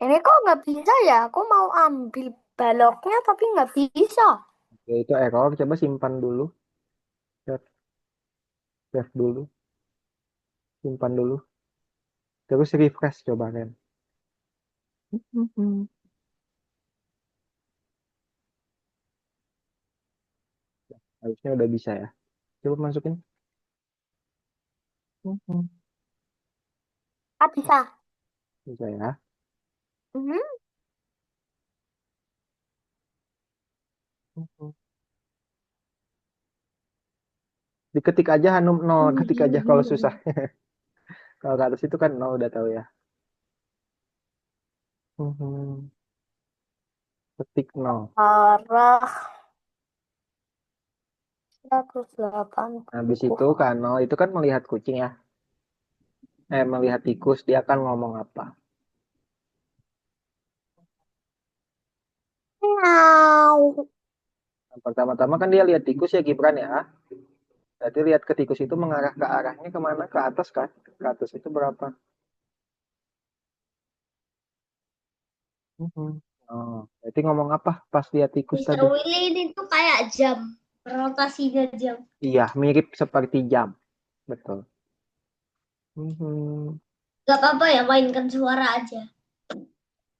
Speaker 2: ini kok nggak bisa ya? Aku mau ambil baloknya tapi nggak bisa.
Speaker 1: Ya, itu error. Coba simpan dulu. Save, save dulu. Simpan dulu. Terus refresh coba Ren. Harusnya udah bisa ya. Coba masukin.
Speaker 2: Ah, bisa.
Speaker 1: Bisa ya.
Speaker 2: Mhm.
Speaker 1: Diketik aja Hanum nol, ketik aja kalau susah. Kalau ke atas itu kan nol udah tahu ya. Ketik nol.
Speaker 2: Arah 180.
Speaker 1: Habis itu kan nol itu kan melihat kucing ya. Melihat tikus, dia akan ngomong apa?
Speaker 2: Miau.
Speaker 1: Nah, pertama-tama kan dia lihat tikus ya Gibran ya. Berarti lihat ke tikus itu mengarah ke arahnya kemana? Ke atas kan? Ke atas itu berapa? Oh, berarti ngomong apa pas lihat tikus
Speaker 3: Mister
Speaker 1: tadi?
Speaker 3: Willy ini tuh kayak jam, rotasinya jam.
Speaker 1: Iya, mirip seperti jam. Betul. Mhm.
Speaker 3: Gak apa-apa ya mainkan suara aja.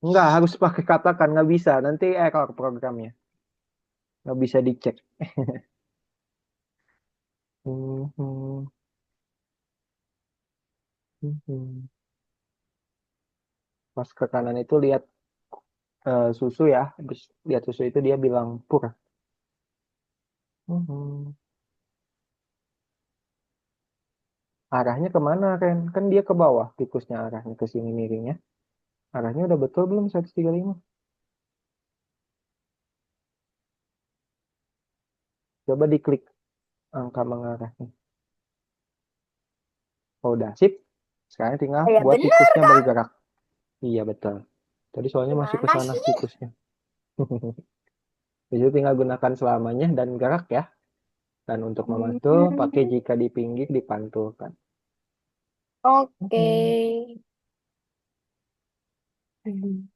Speaker 1: Enggak, harus pakai kata kan. Nggak bisa. Nanti error programnya. Nggak bisa dicek. Mhm. Mhm. Pas ke kanan itu lihat susu ya. Habis lihat susu itu dia bilang pur. Mhm. Arahnya kemana Ren? Kan dia ke bawah tikusnya arahnya ke sini miringnya. Arahnya udah betul belum 135? Coba diklik angka mengarahnya. Oh, udah sip. Sekarang tinggal
Speaker 2: Ya
Speaker 1: buat
Speaker 2: bener
Speaker 1: tikusnya
Speaker 2: kan?
Speaker 1: bergerak. Iya betul. Tadi soalnya masih ke
Speaker 2: Gimana
Speaker 1: sana
Speaker 2: sih?
Speaker 1: tikusnya. Jadi tinggal gunakan selamanya dan gerak ya. Dan untuk memantul pakai
Speaker 2: Hmm,
Speaker 1: jika di pinggir dipantulkan.
Speaker 2: oke.
Speaker 1: Mhm.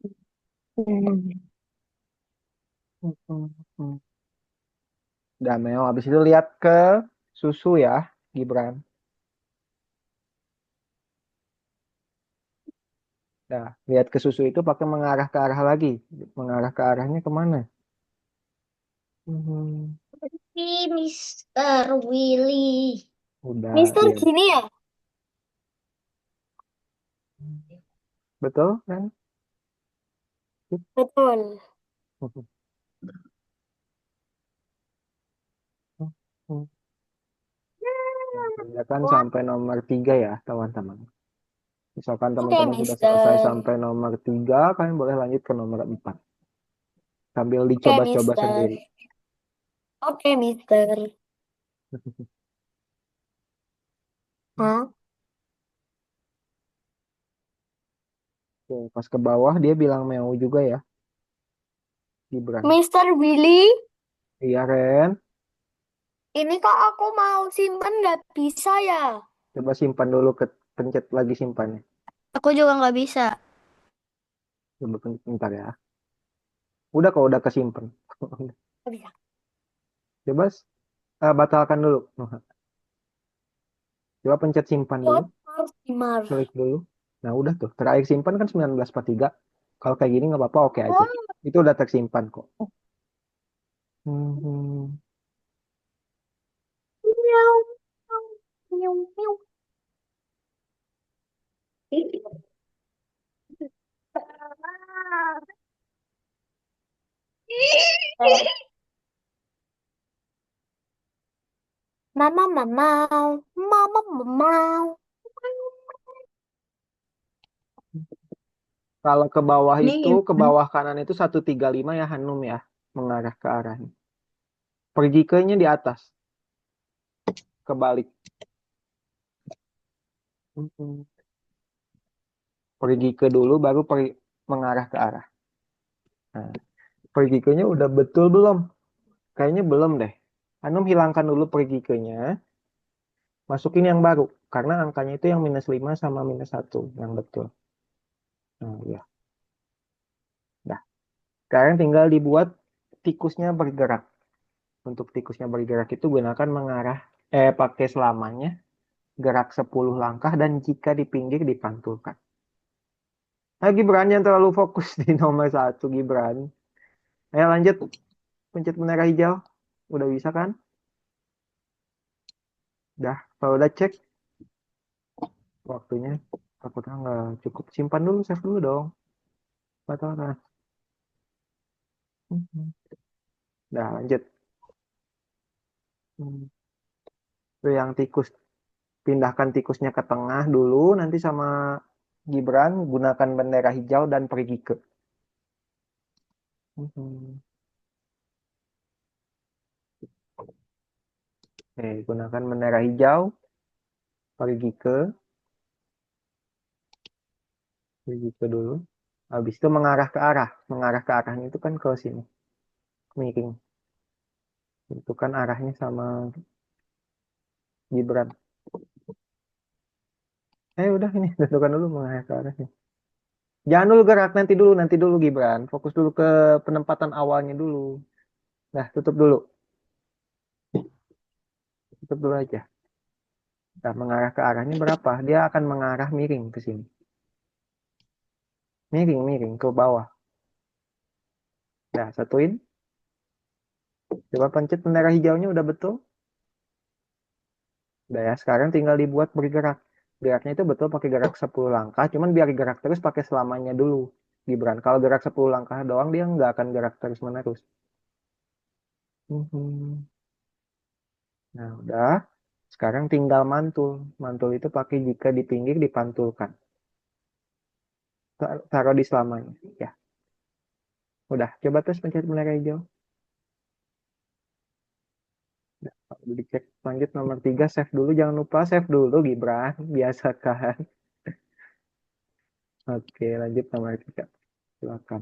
Speaker 1: Udah Meo, habis itu lihat ke susu ya, Gibran. Nah, lihat ke susu itu pakai mengarah ke arah lagi. Mengarah ke arahnya kemana? Mhm.
Speaker 3: Si Mister Willy.
Speaker 1: Udah,
Speaker 2: Mister
Speaker 1: iya.
Speaker 2: gini ya?
Speaker 1: Betul kan?
Speaker 2: Betul.
Speaker 1: Kan sampai nomor 3 ya, teman-teman. Misalkan
Speaker 2: Oke,
Speaker 1: teman-teman sudah selesai
Speaker 2: Mister.
Speaker 1: sampai nomor 3, kalian boleh lanjut ke nomor 4. Sambil
Speaker 2: Oke,
Speaker 1: dicoba-coba
Speaker 2: Mister.
Speaker 1: sendiri.
Speaker 2: Oke, Mister. Hah?
Speaker 1: Oke, pas ke bawah dia bilang mau juga ya, Gibran.
Speaker 2: Mister Willy,
Speaker 1: Iya, Ren.
Speaker 2: ini kok aku mau simpen nggak bisa ya?
Speaker 1: Coba simpan dulu, pencet lagi simpannya.
Speaker 2: Aku juga nggak bisa.
Speaker 1: Coba pencet bentar ya. Udah kok udah kesimpan.
Speaker 2: Nggak bisa.
Speaker 1: Coba batalkan dulu. Coba pencet simpan dulu,
Speaker 2: Code harus dimar.
Speaker 1: klik dulu. Nah, udah tuh. Terakhir simpan kan 1943. Kalau kayak gini nggak apa-apa, oke aja.
Speaker 2: Oh,
Speaker 1: Itu udah tersimpan kok. Mhm.
Speaker 2: miau, miau, miau. Mama, mama, mama, mama.
Speaker 1: Kalau ke bawah itu,
Speaker 3: Nih,
Speaker 1: ke bawah kanan itu 135 ya Hanum ya. Mengarah ke arahnya. Pergi ke nya di atas. Kebalik. Mhm. Pergi ke dulu, baru mengarah ke arah. Nah, pergi ke nya udah betul belum? Kayaknya belum deh. Hanum hilangkan dulu pergi ke nya. Masukin yang baru. Karena angkanya itu yang -5 sama -1. Yang betul. Nah, ya. Nah, sekarang tinggal dibuat tikusnya bergerak. Untuk tikusnya bergerak itu gunakan pakai selamanya, gerak 10 langkah, dan jika di pinggir dipantulkan. Nah, Gibran yang terlalu fokus di nomor 1, Gibran. Ayo lanjut, pencet menara hijau. Udah bisa kan? Kalau udah cek waktunya, takutnya nggak cukup. Simpan dulu, save dulu dong. Batalkan. Mhm. Udah lanjut. Hmm. Itu yang tikus. Pindahkan tikusnya ke tengah dulu, nanti sama Gibran gunakan bendera hijau dan pergi ke. Mhm. Oke, gunakan bendera hijau, pergi ke dulu. Habis itu mengarah ke arahnya itu kan ke sini, miring. Itu kan arahnya sama Gibran. Udah ini tentukan dulu mengarah ke arahnya. Jangan dulu gerak, nanti dulu Gibran. Fokus dulu ke penempatan awalnya dulu. Nah, tutup dulu aja. Nah, mengarah ke arahnya berapa? Dia akan mengarah miring ke sini. Miring ke bawah. Nah, satuin. Coba pencet bendera hijaunya udah betul. Udah ya, sekarang tinggal dibuat bergerak. Geraknya itu betul pakai gerak 10 langkah, cuman biar gerak terus pakai selamanya dulu. Gibran, kalau gerak 10 langkah doang dia nggak akan gerak terus menerus. Nah, udah. Sekarang tinggal mantul. Mantul itu pakai jika di pinggir dipantulkan. Taruh di selamanya. Ya, udah. Coba terus pencet bendera hijau. Udah, udah dicek. Lanjut nomor 3, save dulu. Jangan lupa save dulu, Gibran. Biasakan. Oke, lanjut nomor 3. Silakan.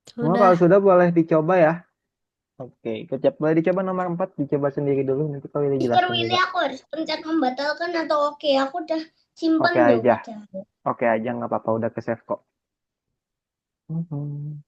Speaker 1: Semua kalau
Speaker 2: Sudah.
Speaker 1: sudah boleh dicoba ya. Oke, boleh dicoba nomor 4. Dicoba sendiri dulu. Nanti kalau
Speaker 3: Mister
Speaker 1: dijelaskan
Speaker 3: Willy,
Speaker 1: juga.
Speaker 3: aku harus pencet membatalkan atau oke? Aku udah simpen
Speaker 1: Oke
Speaker 3: loh
Speaker 1: aja.
Speaker 3: padahal.
Speaker 1: Oke aja, nggak apa-apa. Udah ke save kok. Mhm.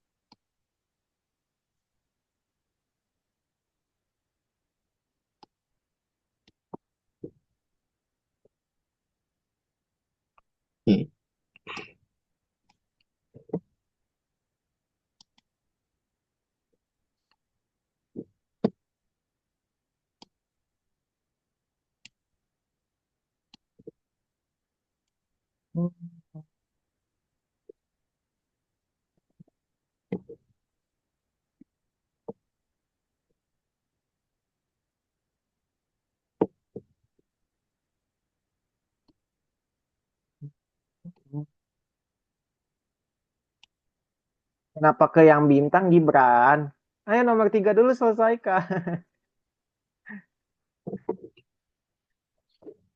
Speaker 1: Kenapa ke yang bintang, Gibran? Ayo nomor 3 dulu selesaikan.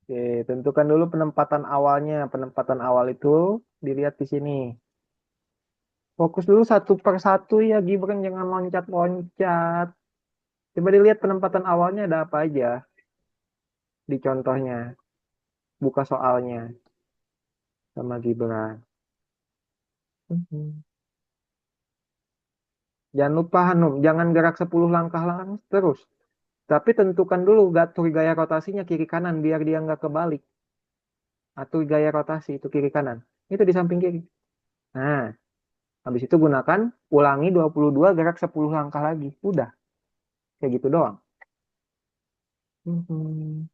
Speaker 1: Oke, tentukan dulu penempatan awalnya. Penempatan awal itu dilihat di sini. Fokus dulu satu per satu ya, Gibran. Jangan loncat-loncat. Coba dilihat penempatan awalnya ada apa aja di contohnya. Buka soalnya sama Gibran. Mhm. Jangan lupa Hanum, jangan gerak 10 langkah langsung terus. Tapi tentukan dulu atur gaya rotasinya kiri kanan biar dia nggak kebalik. Atur gaya rotasi itu kiri kanan. Itu di samping kiri. Nah, habis itu ulangi 22 gerak 10 langkah lagi. Udah, kayak gitu doang. Mhm.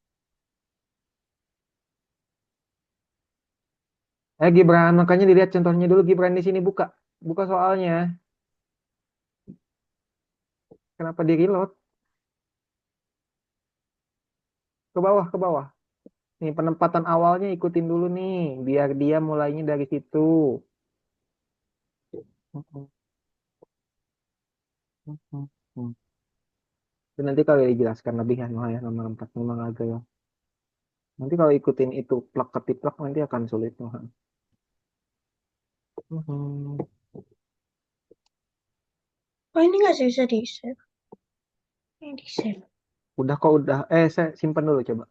Speaker 1: Gibran, makanya dilihat contohnya dulu Gibran di sini buka. Buka soalnya. Kenapa di reload? Ke bawah, ke bawah. Nih, penempatan awalnya ikutin dulu nih, biar dia mulainya dari situ. Mhm. Mhm. Itu nanti kalau dijelaskan lebih ya, ya nomor 4 memang agak ya. Nanti kalau ikutin itu plak ketiplak nanti akan sulit. Mhm.
Speaker 3: Oh, ini nggak bisa di-save. Ini di-save.
Speaker 1: Udah kok udah. Saya simpan dulu coba.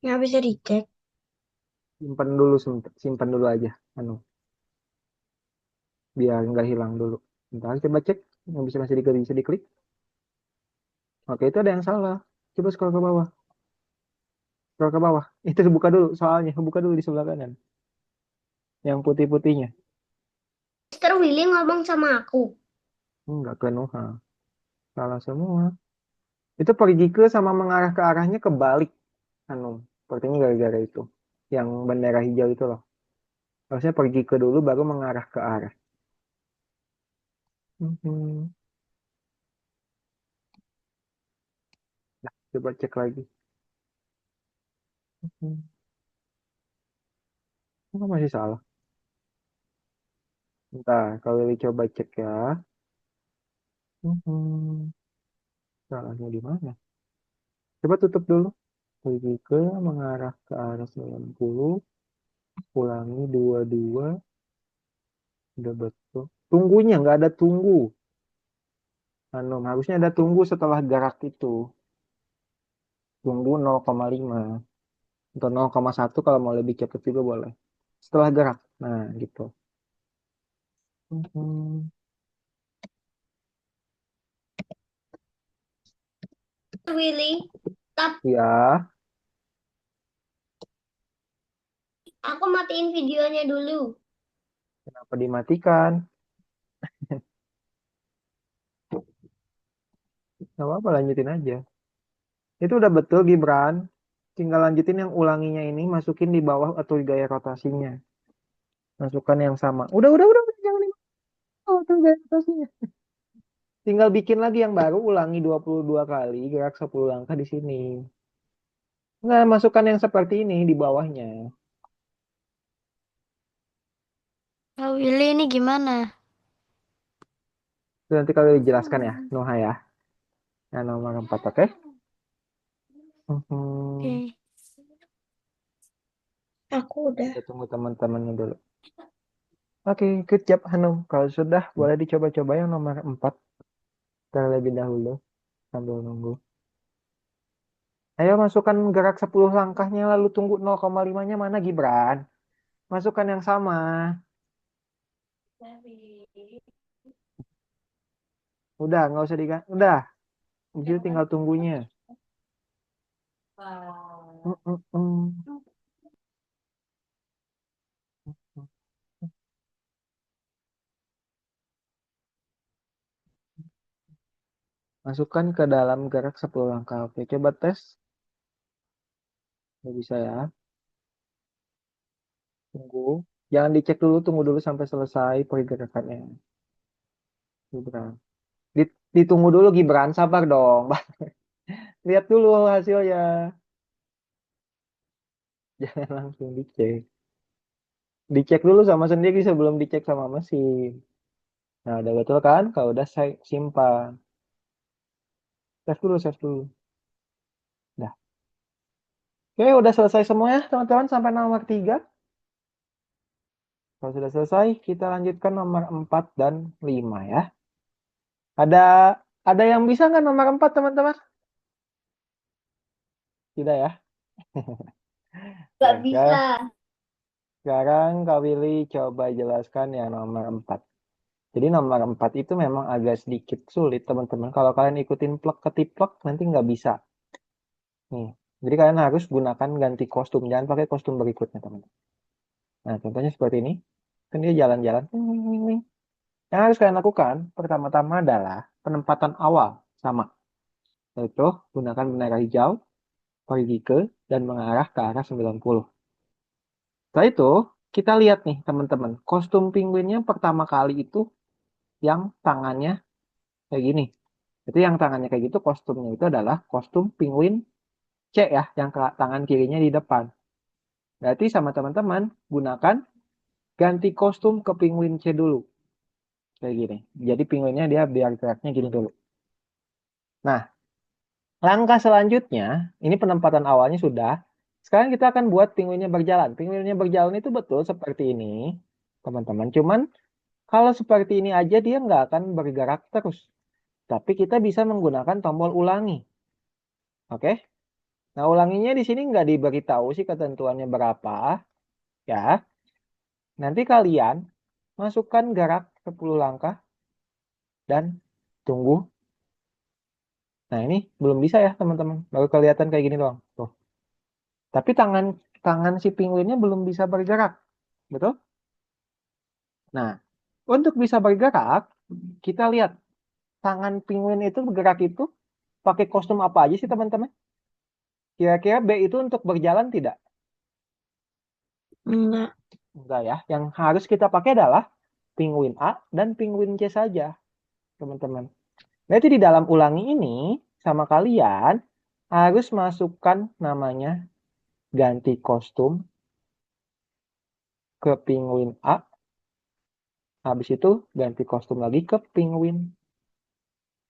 Speaker 3: Nggak bisa dicek.
Speaker 1: Simpan dulu simpan dulu aja. Anu, biar nggak hilang dulu. Bentar, coba cek. Yang bisa diklik. Oke, itu ada yang salah. Coba scroll ke bawah. Scroll ke bawah. Itu buka dulu soalnya. Buka dulu di sebelah kanan. Yang putih-putihnya.
Speaker 3: Mister Willy ngomong sama aku.
Speaker 1: Enggak ke Nuha. Salah semua. Itu pergi ke sama mengarah ke arahnya kebalik, Hanum. Sepertinya gara-gara itu. Yang bendera hijau itu loh. Harusnya pergi ke dulu baru mengarah ke arah. Mhm. Nah, coba cek lagi. Mhm. Kok masih salah? Bentar, kalau Willy coba cek ya. Mhm. Salahnya di mana? Coba tutup dulu. Pergi ke mengarah ke arah 90. Ulangi 22. Udah betul. Tunggunya nggak ada tunggu. Hanum, harusnya ada tunggu setelah gerak itu. Tunggu 0,5 atau 0,1 kalau mau lebih cepat juga boleh. Setelah gerak. Nah, gitu. Mhm.
Speaker 3: Willy,
Speaker 1: Ya,
Speaker 3: aku matiin videonya dulu.
Speaker 1: kenapa dimatikan? Nggak apa-apa, lanjutin aja. Itu udah betul, Gibran. Tinggal lanjutin yang ulanginya ini, masukin di bawah atau di gaya rotasinya. Masukkan yang sama. Udah, jangan di bawah tuh gaya rotasinya. Tinggal bikin lagi yang baru, ulangi 22 kali, gerak 10 langkah di sini. Nah, masukkan yang seperti ini di bawahnya.
Speaker 4: Kak Willy ini gimana?
Speaker 1: Itu nanti kalau dijelaskan ya, Noha ya. Yang nomor 4, oke?
Speaker 4: Oke.
Speaker 3: Aku udah.
Speaker 1: Kita tunggu teman-temannya dulu. Oke, good job Hanum. Kalau sudah, boleh dicoba-coba yang nomor 4 terlebih dahulu sambil nunggu. Ayo masukkan gerak 10 langkahnya lalu tunggu 0,5-nya mana Gibran? Masukkan yang sama. Udah, nggak usah diganti. Udah, di situ tinggal tunggunya. Mm, mm, mm. Masukkan ke dalam gerak 10 langkah. Oke, coba tes. Nggak bisa ya. Tunggu. Jangan dicek dulu, tunggu dulu sampai selesai pergerakannya. Gibran. Ditunggu dulu Gibran, sabar dong. Lihat dulu hasilnya. Jangan langsung dicek. Dicek dulu sama sendiri sebelum dicek sama mesin. Nah, udah betul kan? Kalau udah saya simpan. Save dulu. Dah. Oke, udah selesai semua ya, teman-teman, sampai nomor 3. Kalau sudah selesai, kita lanjutkan nomor 4 dan 5 ya. Ada ada yang bisa nggak nomor 4, teman-teman? Tidak ya?
Speaker 3: Gak
Speaker 1: Oke,
Speaker 3: bisa.
Speaker 1: sekarang Kak Willy coba jelaskan yang nomor 4. Jadi nomor 4 itu memang agak sedikit sulit, teman-teman. Kalau kalian ikutin plek ketiplek, nanti nggak bisa. Nih, jadi kalian harus gunakan ganti kostum. Jangan pakai kostum berikutnya, teman-teman. Nah, contohnya seperti ini. Kan dia jalan-jalan. Yang harus kalian lakukan, pertama-tama adalah penempatan awal. Sama. Yaitu, gunakan bendera hijau, pergi ke, dan mengarah ke arah 90. Setelah itu, kita lihat nih, teman-teman. Kostum penguinnya pertama kali itu yang tangannya kayak gini. Itu yang tangannya kayak gitu, kostumnya itu adalah kostum penguin C ya, yang tangan kirinya di depan. Berarti sama teman-teman, gunakan ganti kostum ke penguin C dulu. Kayak gini. Jadi penguinnya dia biar geraknya gini dulu. Nah, langkah selanjutnya, ini penempatan awalnya sudah. Sekarang kita akan buat penguinnya berjalan. Penguinnya berjalan itu betul seperti ini, teman-teman. Cuman kalau seperti ini aja dia nggak akan bergerak terus. Tapi kita bisa menggunakan tombol ulangi. Oke? Nah, ulanginya di sini nggak diberitahu sih ketentuannya berapa. Ya, nanti kalian masukkan gerak 10 langkah dan tunggu. Nah, ini belum bisa ya, teman-teman. Baru kelihatan kayak gini doang. Tuh. Tapi tangan tangan si penguinnya belum bisa bergerak. Betul? Nah, untuk bisa bergerak, kita lihat tangan penguin itu bergerak itu pakai kostum apa aja sih teman-teman? Kira-kira B itu untuk berjalan tidak?
Speaker 4: Enggak.
Speaker 1: Enggak ya. Yang harus kita pakai adalah penguin A dan penguin C saja, teman-teman. Berarti di dalam ulangi ini sama kalian harus masukkan namanya ganti kostum ke penguin A. Habis itu ganti kostum lagi ke penguin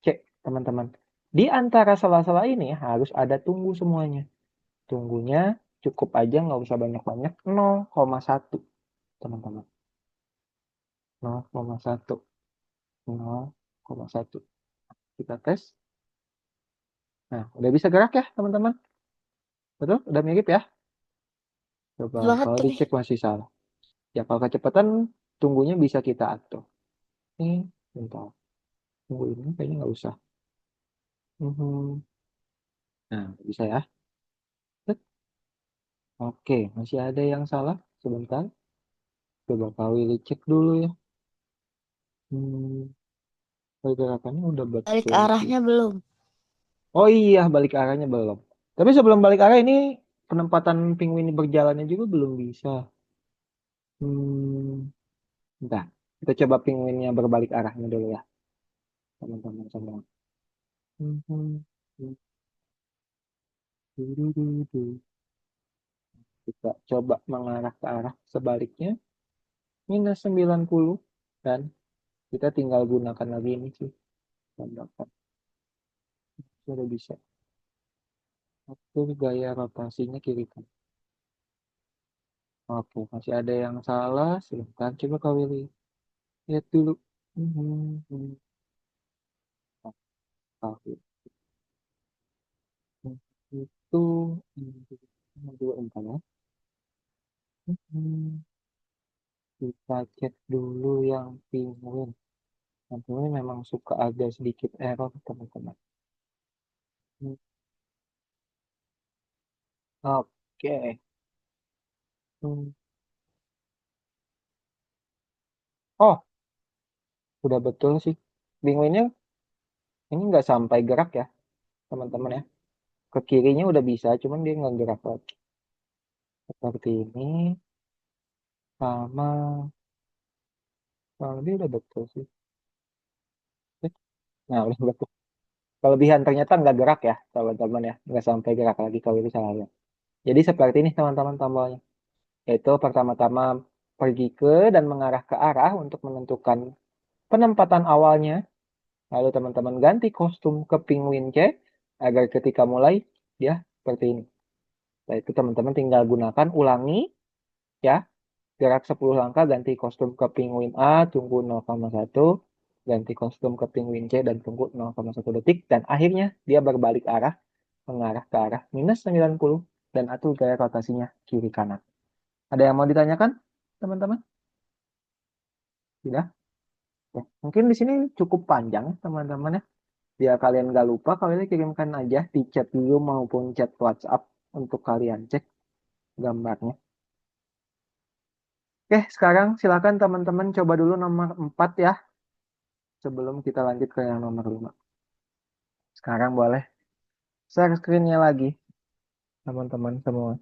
Speaker 1: C, teman-teman. Di antara sela-sela ini harus ada tunggu semuanya. Tunggunya cukup aja, nggak usah banyak-banyak, 0,1, teman-teman. 0,1. 0,1. Kita tes. Nah, udah bisa gerak ya, teman-teman? Betul? Udah mirip ya? Coba
Speaker 4: Banget
Speaker 1: kalau
Speaker 4: tuh nih.
Speaker 1: dicek masih salah. Ya, kalau kecepatan tunggunya bisa kita atur. Ini, bentar. Tunggu ini kayaknya nggak usah. Mhm. Nah, bisa ya. Set. Oke, masih ada yang salah? Sebentar. Coba Kak Willy cek dulu ya. Hmm, pergerakannya udah
Speaker 4: Balik
Speaker 1: betul sih.
Speaker 4: arahnya belum.
Speaker 1: Oh iya, balik arahnya belum. Tapi sebelum balik arah ini, penempatan penguin berjalannya juga belum bisa. Hmm, bentar. Kita coba penguinnya berbalik arahnya dulu ya, teman-teman semua. Mhm. Du-du-du-du. Kita coba mengarah ke arah sebaliknya, -90. Dan kita tinggal gunakan lagi ini sih. Tambahkan. Sudah bisa. Atur gaya rotasinya kiri kanan. Oke, masih ada yang salah. Silahkan coba Kak Willy. Lihat dulu. Mhm. Oke. Itu dua entar ya. Mhm. Kita cek dulu yang penguin. Yang penguin memang suka ada sedikit error, teman-teman. Oke. Hmm. Oh, udah betul sih. Penguinnya ini nggak sampai gerak ya, teman-teman ya. Ke kirinya udah bisa, cuman dia nggak gerak lagi. Seperti ini, sama, kurang lebih udah betul sih. Nah, udah betul. Kelebihan ternyata nggak gerak ya, teman-teman ya. Nggak sampai gerak lagi kalau itu salah lihat. Jadi seperti ini teman-teman tombolnya. Yaitu pertama-tama pergi ke dan mengarah ke arah untuk menentukan penempatan awalnya. Lalu teman-teman ganti kostum ke penguin C agar ketika mulai dia seperti ini. Nah, itu teman-teman tinggal gunakan ulangi ya. Gerak 10 langkah ganti kostum ke penguin A, tunggu 0,1, ganti kostum ke penguin C dan tunggu 0,1 detik dan akhirnya dia berbalik arah mengarah ke arah -90 dan atur gaya rotasinya kiri kanan. Ada yang mau ditanyakan, teman-teman? Tidak? Ya, mungkin di sini cukup panjang, teman-teman ya. Biar kalian nggak lupa, kalian kirimkan aja di chat dulu maupun chat WhatsApp untuk kalian cek gambarnya. Oke, sekarang silakan teman-teman coba dulu nomor 4 ya, sebelum kita lanjut ke yang nomor 5. Sekarang boleh share screen-nya lagi, teman-teman semua.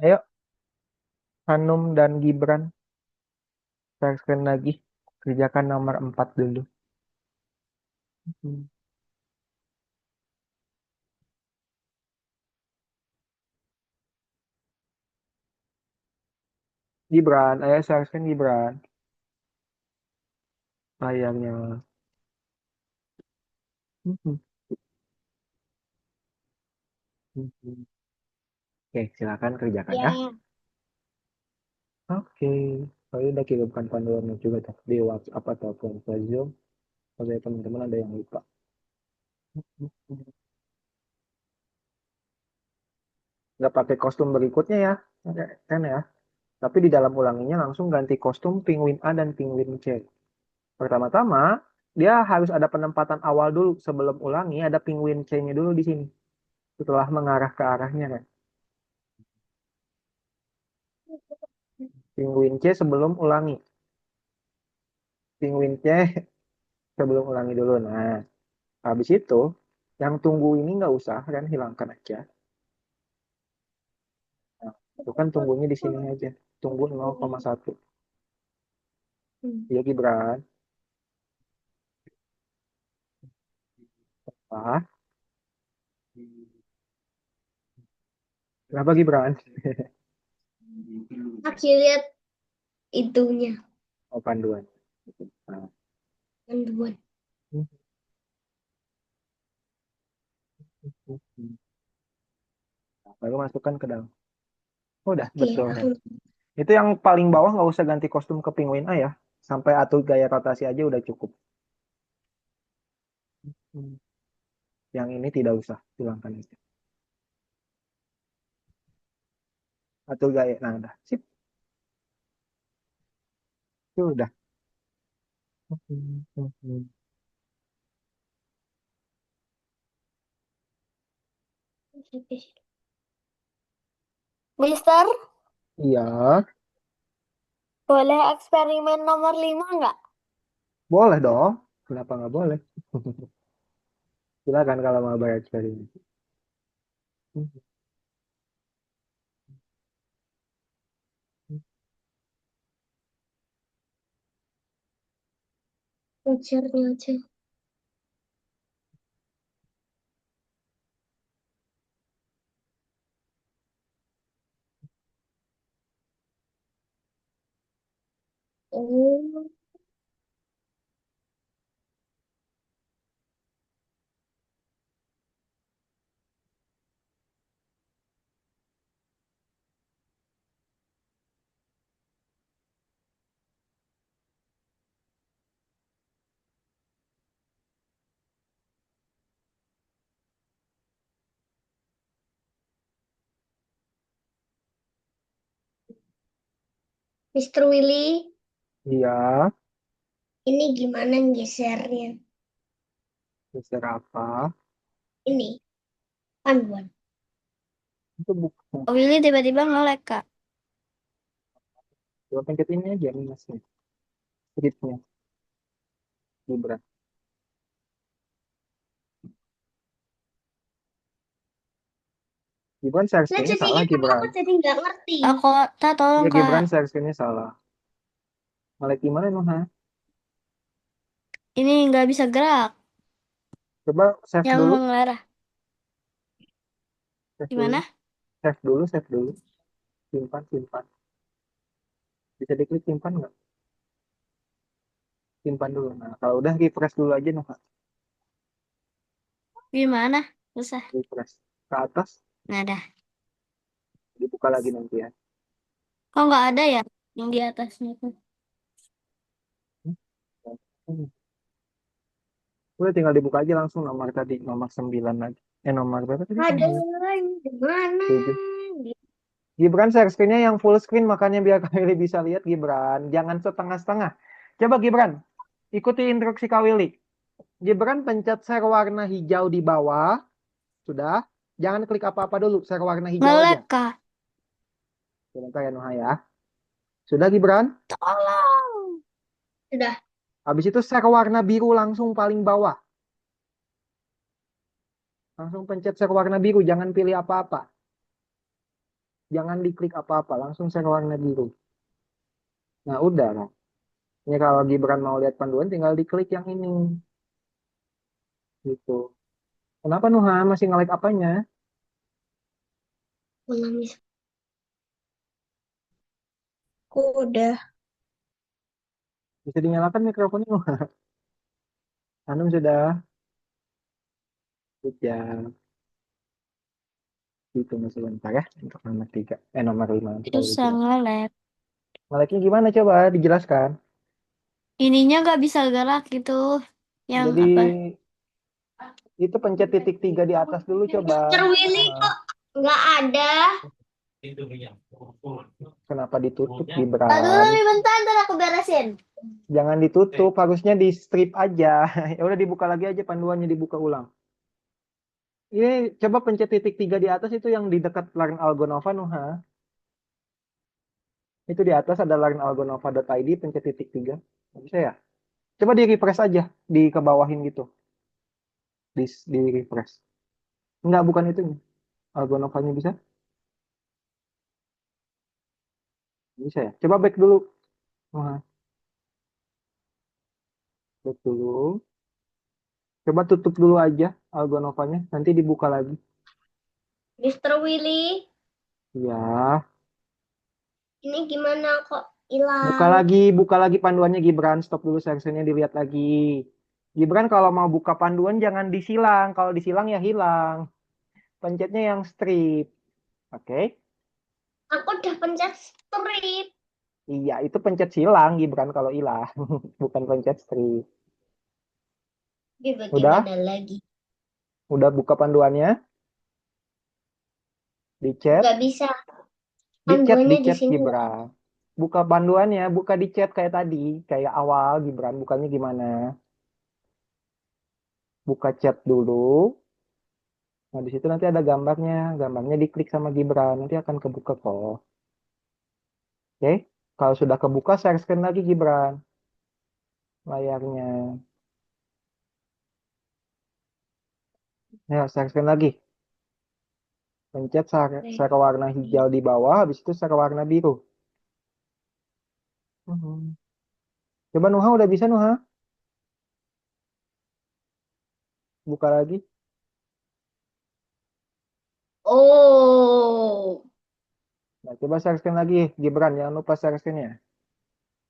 Speaker 1: Ayo, Hanum dan Gibran, share screen lagi. Kerjakan nomor 4 dulu. Gibran, ayo share screen Gibran. Layarnya. Oke, silakan kerjakan ya.
Speaker 3: Ya,
Speaker 1: Oke, saya udah kirimkan panduannya juga tuh di WhatsApp ataupun ke Zoom. Kalau teman-teman ada yang lupa. Nggak pakai kostum berikutnya ya, kan ya. Tapi di dalam ulanginya langsung ganti kostum penguin A dan penguin C. Pertama-tama, dia harus ada penempatan awal dulu sebelum ulangi, ada penguin C-nya dulu di sini. Setelah mengarah ke arahnya kan. Penguin C sebelum ulangi. Penguin C sebelum ulangi dulu. Nah, habis itu yang tunggu ini nggak usah kan, hilangkan aja. Nah, itu kan tunggunya di sini aja. Tunggu 0,1. Iya Gibran. Ah, kenapa Gibran?
Speaker 3: Lagi lihat itunya,
Speaker 1: Oh, panduan. Nah,
Speaker 3: panduan.
Speaker 1: baru masukkan ke dalam. Oh, udah,
Speaker 3: Oke,
Speaker 1: betul. Itu yang paling bawah nggak usah ganti kostum ke penguin A ya. Sampai atur gaya rotasi aja udah cukup. Yang ini tidak usah, hilangkan aja. Atur gaya, nah udah, sip. Itu udah.
Speaker 2: Mister,
Speaker 1: Iya,
Speaker 2: boleh eksperimen nomor 5 nggak?
Speaker 1: boleh dong. Kenapa nggak boleh? Silakan kalau mau bereksperimen.
Speaker 3: Ujarnya aja. Oh, Mr. Willy,
Speaker 1: Iya,
Speaker 3: ini gimana gesernya?
Speaker 1: geser apa?
Speaker 3: Ini, panduan.
Speaker 1: Itu bukan.
Speaker 4: Kak Willy tiba-tiba nge-lag, Kak.
Speaker 1: Coba pencet ini aja minusnya. Stripnya. Gibran. Gibran share
Speaker 3: Nah,
Speaker 1: screen-nya salah
Speaker 3: jadinya kan aku
Speaker 1: Gibran.
Speaker 3: jadi nggak ngerti.
Speaker 4: Kak, tolong,
Speaker 1: Iya
Speaker 4: Kak.
Speaker 1: Gibran share screen-nya salah. Malah gimana Nuha?
Speaker 4: Ini nggak bisa gerak.
Speaker 1: Coba save
Speaker 4: Yang
Speaker 1: dulu.
Speaker 4: mengarah.
Speaker 1: Save dulu.
Speaker 4: Gimana?
Speaker 1: Save dulu, save dulu. Simpan, simpan. Bisa diklik simpan nggak? Simpan dulu. Nah, kalau udah refresh dulu aja Nuha.
Speaker 4: Gimana? Susah.
Speaker 1: Refresh. Ke atas,
Speaker 4: Nah, dah.
Speaker 1: dibuka lagi nanti ya.
Speaker 4: Kok nggak ada ya yang di atasnya tuh?
Speaker 1: Hmm. Udah tinggal dibuka aja langsung nomor tadi, nomor 9 lagi. Nomor berapa tadi?
Speaker 3: Ada
Speaker 1: Nomor
Speaker 3: di mana?
Speaker 1: 7. Gibran share screen-nya yang full screen makanya biar Kak Willy bisa lihat Gibran. Jangan setengah-setengah. Coba Gibran, ikuti instruksi Kak Willy. Gibran pencet share warna hijau di bawah. Sudah. Jangan klik apa-apa dulu, share warna hijau aja.
Speaker 4: Nge-lag, Kak.
Speaker 1: Sebentar ya Nuha ya. Sudah Gibran?
Speaker 4: Tolong.
Speaker 3: Sudah.
Speaker 1: Habis itu share warna biru langsung paling bawah. Langsung pencet share warna biru, jangan pilih apa-apa. Jangan diklik apa-apa, langsung share warna biru. Nah, udah. Nah. Ini kalau Gibran mau lihat panduan, tinggal diklik yang ini. Gitu. Kenapa Nuha masih nge-like apanya?
Speaker 3: Menangis. Aku udah.
Speaker 1: Bisa dinyalakan mikrofonnya Nuha. Hanum sudah. Ya, ditunggu sebentar ya untuk nomor 3. Nomor 5 nanti kalau
Speaker 4: Susah
Speaker 1: dijelas.
Speaker 4: nge-lag.
Speaker 1: Nge-like-nya gimana coba dijelaskan.
Speaker 4: Ininya nggak bisa gerak gitu. Yang
Speaker 1: Jadi
Speaker 4: apa?
Speaker 1: itu pencet titik 3 di atas dulu coba.
Speaker 3: Mr. Willy
Speaker 1: Nuha.
Speaker 3: kok nggak ada?
Speaker 1: Kenapa ditutup,
Speaker 2: Aduh,
Speaker 1: Gibran?
Speaker 2: bentar, ntar aku beresin.
Speaker 1: Jangan ditutup, harusnya di strip aja. Ya udah dibuka lagi aja panduannya, dibuka ulang. Ini coba pencet titik 3 di atas itu yang di dekat Learn Algonova, Nuha. Itu di atas ada learnalgonova.id, pencet titik 3. Bisa ya? Coba di refresh aja, di kebawahin gitu. Di refresh. Enggak, bukan itu. Algonovanya bisa? Bisa ya? Coba back dulu. Nuha, back dulu. Coba tutup dulu aja Algonovanya, nanti dibuka lagi.
Speaker 3: Mister Willy,
Speaker 1: Ya,
Speaker 3: ini gimana kok
Speaker 1: buka
Speaker 3: hilang?
Speaker 1: lagi panduannya Gibran. Stop dulu sesinya, dilihat lagi. Gibran kalau mau buka panduan jangan disilang. Kalau disilang ya hilang. Pencetnya yang strip. Oke?
Speaker 3: Aku udah pencet strip.
Speaker 1: Iya, itu pencet silang Gibran kalau hilang. Bukan pencet strip.
Speaker 3: Ini
Speaker 1: Udah?
Speaker 3: bagaimana lagi?
Speaker 1: Udah buka panduannya? Di chat?
Speaker 3: Gak bisa.
Speaker 1: Di
Speaker 3: Panduannya di
Speaker 1: chat
Speaker 3: sini nggak?
Speaker 1: Gibran. Buka panduannya, buka di chat kayak tadi. Kayak awal Gibran, bukannya gimana? Buka chat dulu. Nah, di situ nanti ada gambarnya. Gambarnya diklik sama Gibran. Nanti akan kebuka kok. Oke? Kalau sudah kebuka, share screen lagi Gibran. Layarnya. Ya, share screen lagi. Pencet share warna hijau di bawah. Habis itu share warna biru. Mhm. Coba Nuha, udah bisa Nuha? Buka lagi.
Speaker 3: Oh,
Speaker 1: Nah, coba share screen lagi. Gibran, jangan lupa share screen-nya.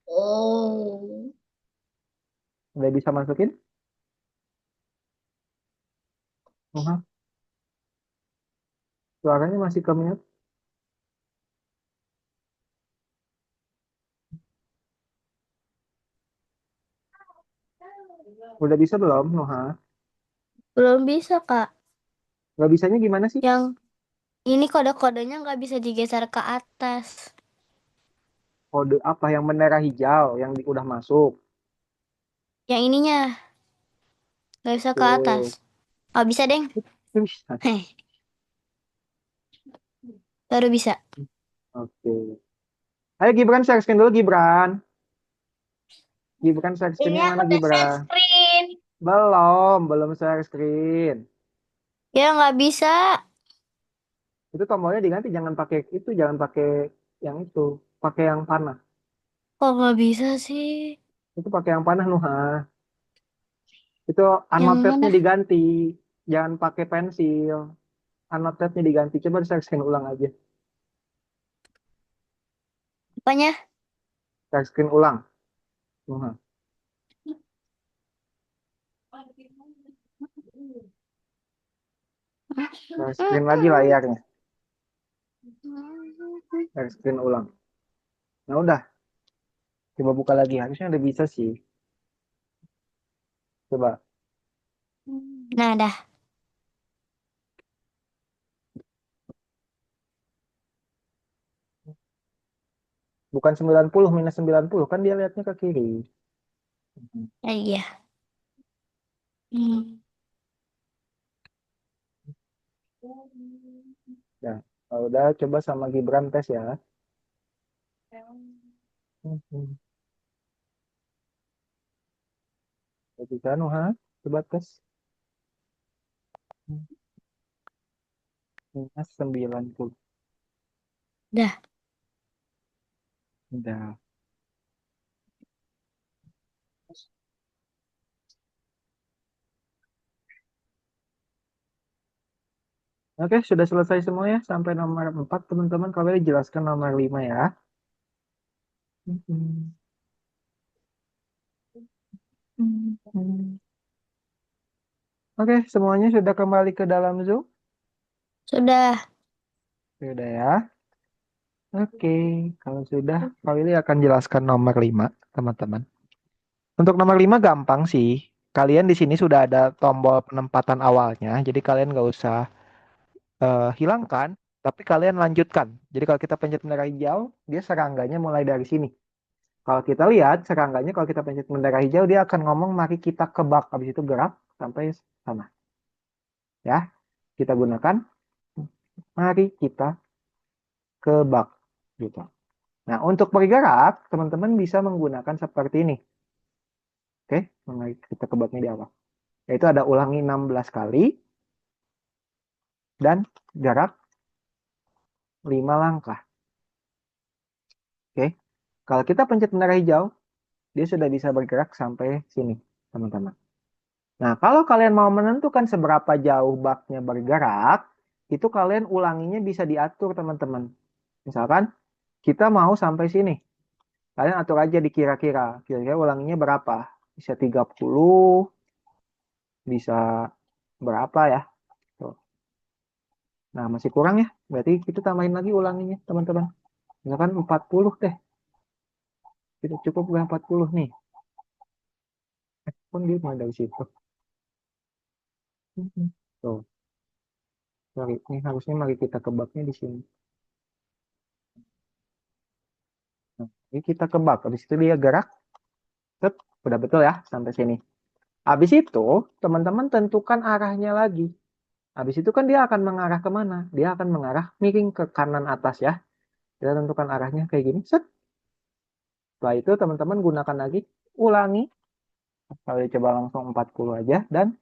Speaker 3: oh.
Speaker 1: Udah bisa masukin? Nuha, suaranya masih ke mute. Udah bisa belum, Nuha?
Speaker 4: Belum bisa, Kak.
Speaker 1: Nggak bisanya gimana sih?
Speaker 4: Yang ini kode-kodenya nggak bisa digeser ke atas.
Speaker 1: Kode apa yang merah hijau yang udah masuk?
Speaker 4: Yang ininya nggak bisa ke atas.
Speaker 1: Oke.
Speaker 4: Oh, bisa, Deng.
Speaker 1: Bisa.
Speaker 4: Heh, baru bisa.
Speaker 1: Oke. Ayo Gibran share screen dulu Gibran. Gibran share
Speaker 3: Ini
Speaker 1: screen-nya
Speaker 3: aku
Speaker 1: mana
Speaker 3: udah share
Speaker 1: Gibran?
Speaker 3: screen.
Speaker 1: Belum share screen.
Speaker 4: Ya nggak bisa.
Speaker 1: Itu tombolnya diganti, jangan pakai yang itu, pakai yang panah.
Speaker 4: Kok nggak bisa sih?
Speaker 1: Itu pakai yang panah Nuha. Itu
Speaker 4: Yang
Speaker 1: annotate-nya
Speaker 4: mana?
Speaker 1: diganti, jangan pakai pensil. Annotate-nya diganti. Coba share screen ulang aja.
Speaker 4: Apanya?
Speaker 1: Share screen ulang. Nuha. Share screen lagi layarnya. Share screen ulang. Nah udah, coba buka lagi. Harusnya udah bisa sih. Coba.
Speaker 4: Nah, dah.
Speaker 1: Bukan 90 minus 90 kan dia lihatnya ke kiri.
Speaker 4: Iya. Hmm.
Speaker 1: Nah, kalau udah coba sama Gibran tes ya. Mhm. Udah bisa Nuha, coba tes. Minus 90.
Speaker 4: Dah.
Speaker 1: Udah. Oke, sudah selesai semua ya. Sampai nomor 4 teman-teman. Kalau jelaskan nomor 5 ya. Mhm. Mhm. Oke, semuanya sudah kembali ke dalam Zoom.
Speaker 4: Sudah.
Speaker 1: Sudah ya. Oke, kalau sudah, Kak Willy akan jelaskan nomor 5, teman-teman. Untuk nomor 5 gampang sih. Kalian di sini sudah ada tombol penempatan awalnya, jadi kalian nggak usah hilangkan. Tapi kalian lanjutkan. Jadi kalau kita pencet bendera hijau, dia serangganya mulai dari sini. Kalau kita lihat serangganya, kalau kita pencet bendera hijau, dia akan ngomong mari kita kebak. Habis itu gerak sampai sana. Ya, kita gunakan mari kita kebak. Gitu. Nah, untuk bergerak, teman-teman bisa menggunakan seperti ini. Oke, mari kita kebaknya di awal. Yaitu ada ulangi 16 kali dan jarak 5 langkah. Oke, kalau kita pencet bendera hijau, dia sudah bisa bergerak sampai sini, teman-teman. Nah, kalau kalian mau menentukan seberapa jauh baknya bergerak, itu kalian ulanginya bisa diatur, teman-teman. Misalkan kita mau sampai sini. Kalian atur aja di kira-kira. Kira-kira ulanginya berapa? Bisa 30, bisa berapa ya? Tuh. Nah, masih kurang ya. Berarti kita tambahin lagi ulanginya, teman-teman. Misalkan 40 deh. Kita cukup nggak 40 nih. Pun dia mulai dari situ. Tuh, sorry. Ini harusnya mari kita kebaknya di sini. Nah, ini kita kebak. Habis itu dia gerak. Set, udah betul ya sampai sini. Habis itu, teman-teman tentukan arahnya lagi. Habis itu kan dia akan mengarah kemana? Dia akan mengarah miring ke kanan atas ya. Kita tentukan arahnya kayak gini. Set. Setelah itu teman-teman gunakan lagi. Ulangi. Kalau coba langsung 40 aja. Dan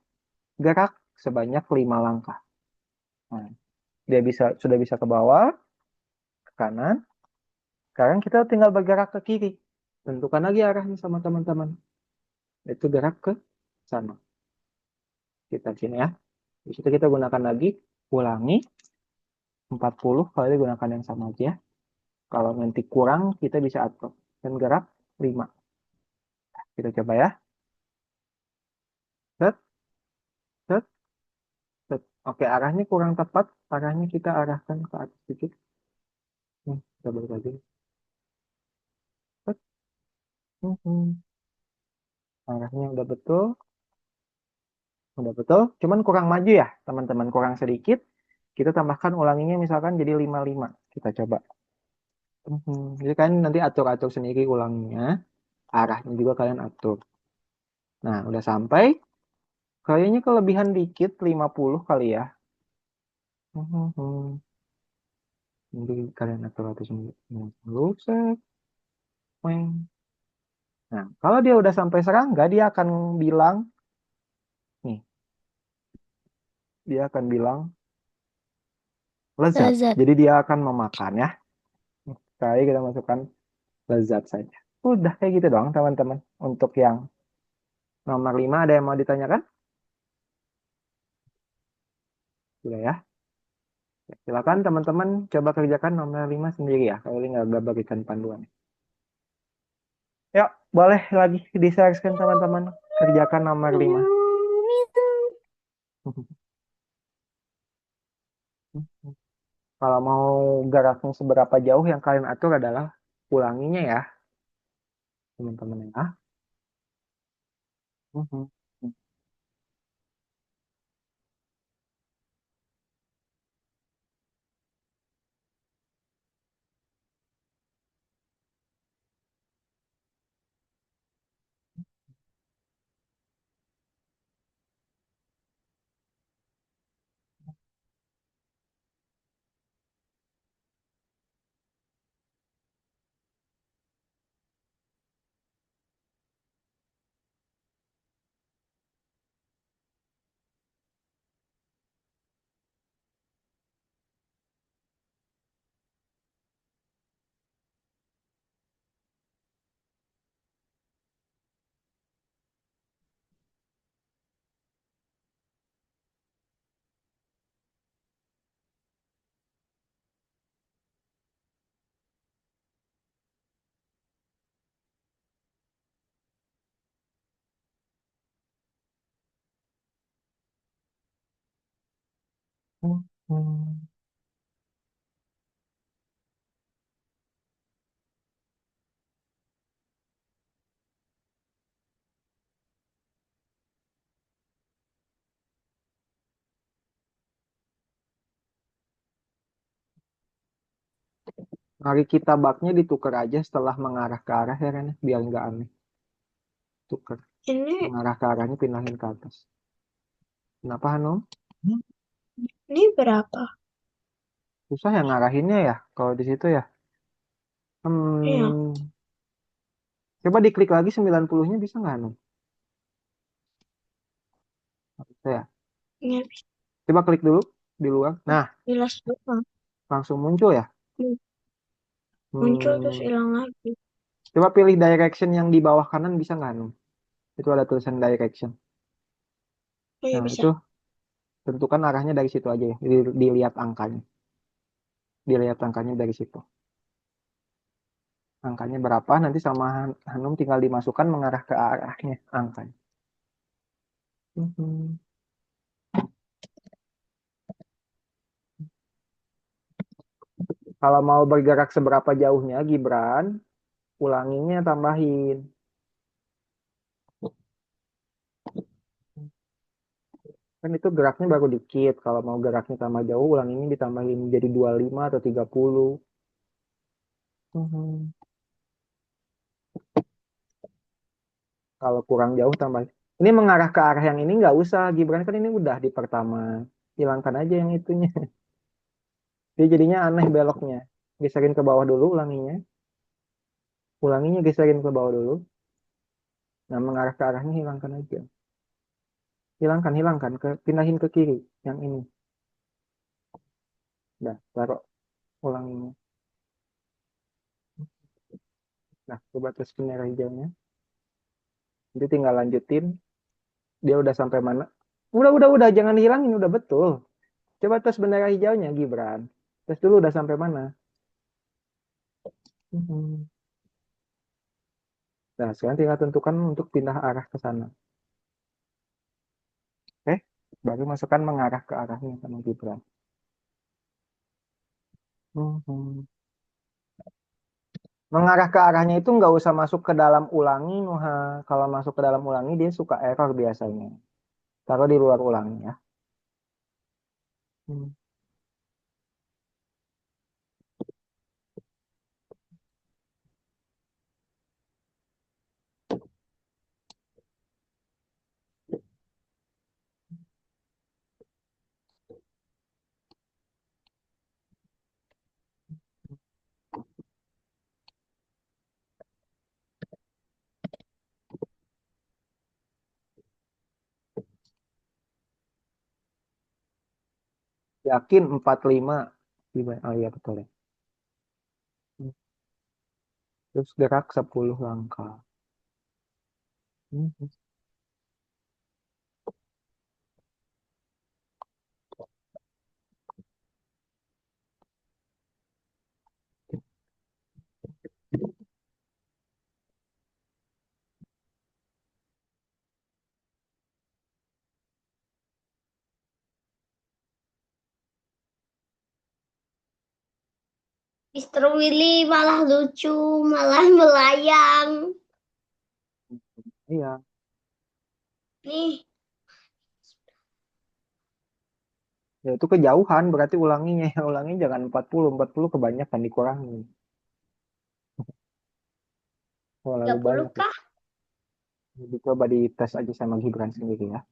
Speaker 1: gerak sebanyak 5 langkah. Nah, dia sudah bisa ke bawah, ke kanan. Sekarang kita tinggal bergerak ke kiri. Tentukan lagi arahnya sama teman-teman. Itu gerak ke sana. Kita sini ya. Di situ kita gunakan lagi. Ulangi. 40 kali gunakan yang sama aja. Kalau nanti kurang, kita bisa atur. Dan gerak 5. Kita coba ya. Set, set, set. Oke, arahnya kurang tepat. Arahnya kita arahkan ke atas sedikit. Kita balik lagi. Set. Arahnya udah betul. Udah betul. Cuman kurang maju ya, teman-teman. Kurang sedikit. Kita tambahkan ulanginya misalkan jadi 55. Kita coba. Jadi kan nanti atur-atur sendiri ulanginya. Arahnya juga kalian atur. Nah, udah sampai. Kayaknya kelebihan dikit 50 kali ya. Jadi kalian atur-atur sendiri. 50 set. Weng. Nah, kalau dia udah sampai serangga, dia akan bilang, nih, dia akan bilang lezat.
Speaker 4: Lezat.
Speaker 1: Jadi dia akan memakan ya. Sekali kita masukkan lezat saja. Udah kayak gitu doang teman-teman. Untuk yang nomor 5 ada yang mau ditanyakan? Sudah ya. Silakan teman-teman coba kerjakan nomor 5 sendiri ya. Kalau ini nggak berikan panduan. Yuk, boleh lagi di-share teman-teman. Kerjakan nomor 5. Kalau mau geraknya seberapa jauh yang kalian atur adalah ulanginya ya, teman-teman ya. Mari kita baknya ditukar aja setelah mengarah ke arah ya Ren, biar nggak aneh. Tukar.
Speaker 3: Ini
Speaker 1: Mengarah ke arahnya pindahin ke atas. Kenapa Hanum?
Speaker 3: ini berapa?
Speaker 1: Susah ya ngarahinnya ya kalau di situ ya.
Speaker 3: Iya,
Speaker 1: Coba diklik lagi 90-nya bisa nggak Hanum? Nggak bisa ya.
Speaker 3: ini
Speaker 1: Coba klik dulu di luar. Nah,
Speaker 3: jelas doang.
Speaker 1: langsung muncul ya.
Speaker 3: Muncul terus
Speaker 1: Hmm,
Speaker 3: hilang lagi.
Speaker 1: Coba pilih direction yang di bawah kanan bisa nggak Hanum? Itu ada tulisan direction.
Speaker 3: Oh iya
Speaker 1: Nah,
Speaker 3: bisa.
Speaker 1: itu tentukan arahnya dari situ aja ya. Dilihat angkanya. Dilihat angkanya dari situ. Angkanya berapa nanti sama Hanum tinggal dimasukkan mengarah ke arahnya angkanya. Mhm. Kalau mau bergerak seberapa jauhnya Gibran, ulanginya tambahin. Kan itu geraknya baru dikit. Kalau mau geraknya tambah jauh, ulanginya ditambahin jadi 25 atau 30. Mhm. Kalau kurang jauh tambahin. Ini mengarah ke arah yang ini nggak usah. Gibran kan ini udah di pertama. Hilangkan aja yang itunya. Dia jadinya aneh beloknya. Geserin ke bawah dulu ulanginya. Ulanginya geserin ke bawah dulu. Nah, mengarah ke arahnya hilangkan aja. Hilangkan. Pindahin ke kiri. Yang ini. Nah, taruh ulanginya. Nah, coba tes bendera hijaunya. Nanti tinggal lanjutin. Dia udah sampai mana? Udah. Jangan dihilangin. Udah betul. Coba tes bendera hijaunya, Gibran. Tes dulu udah sampai mana. Mhm. Nah, sekarang tinggal tentukan untuk pindah arah ke sana. Oke? Baru masukkan mengarah ke arahnya sama Gibran. Mhm. Mengarah ke arahnya itu nggak usah masuk ke dalam ulangi, Nuha. Kalau masuk ke dalam ulangi, dia suka error biasanya. Taruh di luar ulangi ya. Hmm. Yakin 45. Gimana? Oh iya betul ya. Hmm. Terus gerak 10 langkah. Hmm.
Speaker 3: Mister Willy malah lucu, malah melayang.
Speaker 1: Iya.
Speaker 3: Nih,
Speaker 1: Ya itu kejauhan berarti ulanginya. Ulanginya jangan 40. 40 kebanyakan dikurangi. Wah, lalu
Speaker 3: 30
Speaker 1: banyak ya.
Speaker 3: kah?
Speaker 1: Jadi coba dites aja sama Gibran sendiri ya.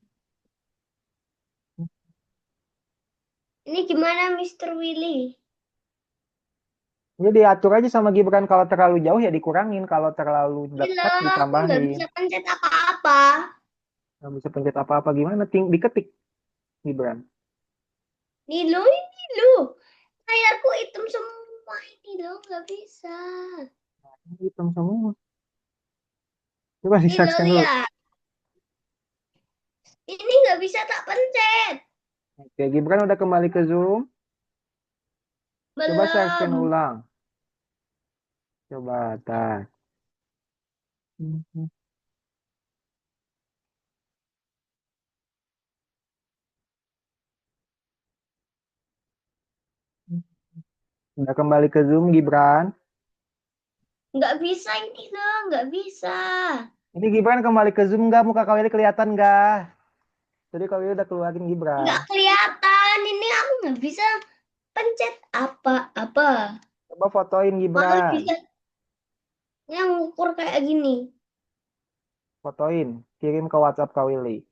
Speaker 3: Ini gimana Mister Willy?
Speaker 1: Jadi diatur aja sama Gibran kalau terlalu jauh ya dikurangin, kalau terlalu
Speaker 3: Ini
Speaker 1: dekat
Speaker 3: loh, aku nggak
Speaker 1: ditambahin.
Speaker 3: bisa pencet apa-apa.
Speaker 1: Nggak bisa pencet apa-apa gimana? Diketik Gibran.
Speaker 3: Ini loh. Layarku hitam semua ini loh, nggak bisa.
Speaker 1: Hitam semua. Coba di
Speaker 3: Ini loh,
Speaker 1: searchkan dulu.
Speaker 3: lihat. Ini nggak bisa tak pencet.
Speaker 1: Oke, Gibran udah kembali ke Zoom. Coba searchkan
Speaker 3: Belum.
Speaker 1: ulang. Coba tar. Udah kembali ke Zoom Gibran.
Speaker 3: Nggak bisa ini loh, nggak bisa.
Speaker 1: Ini Gibran kembali ke Zoom nggak? Muka kau ini kelihatan nggak? Tadi kau udah keluarin Gibran.
Speaker 3: Nggak kelihatan. Ini aku nggak bisa pencet apa-apa.
Speaker 1: Coba fotoin
Speaker 3: Mami
Speaker 1: Gibran.
Speaker 3: bisa yang ukur kayak gini.
Speaker 1: Fotoin. Kirim ke WhatsApp Kak Willy.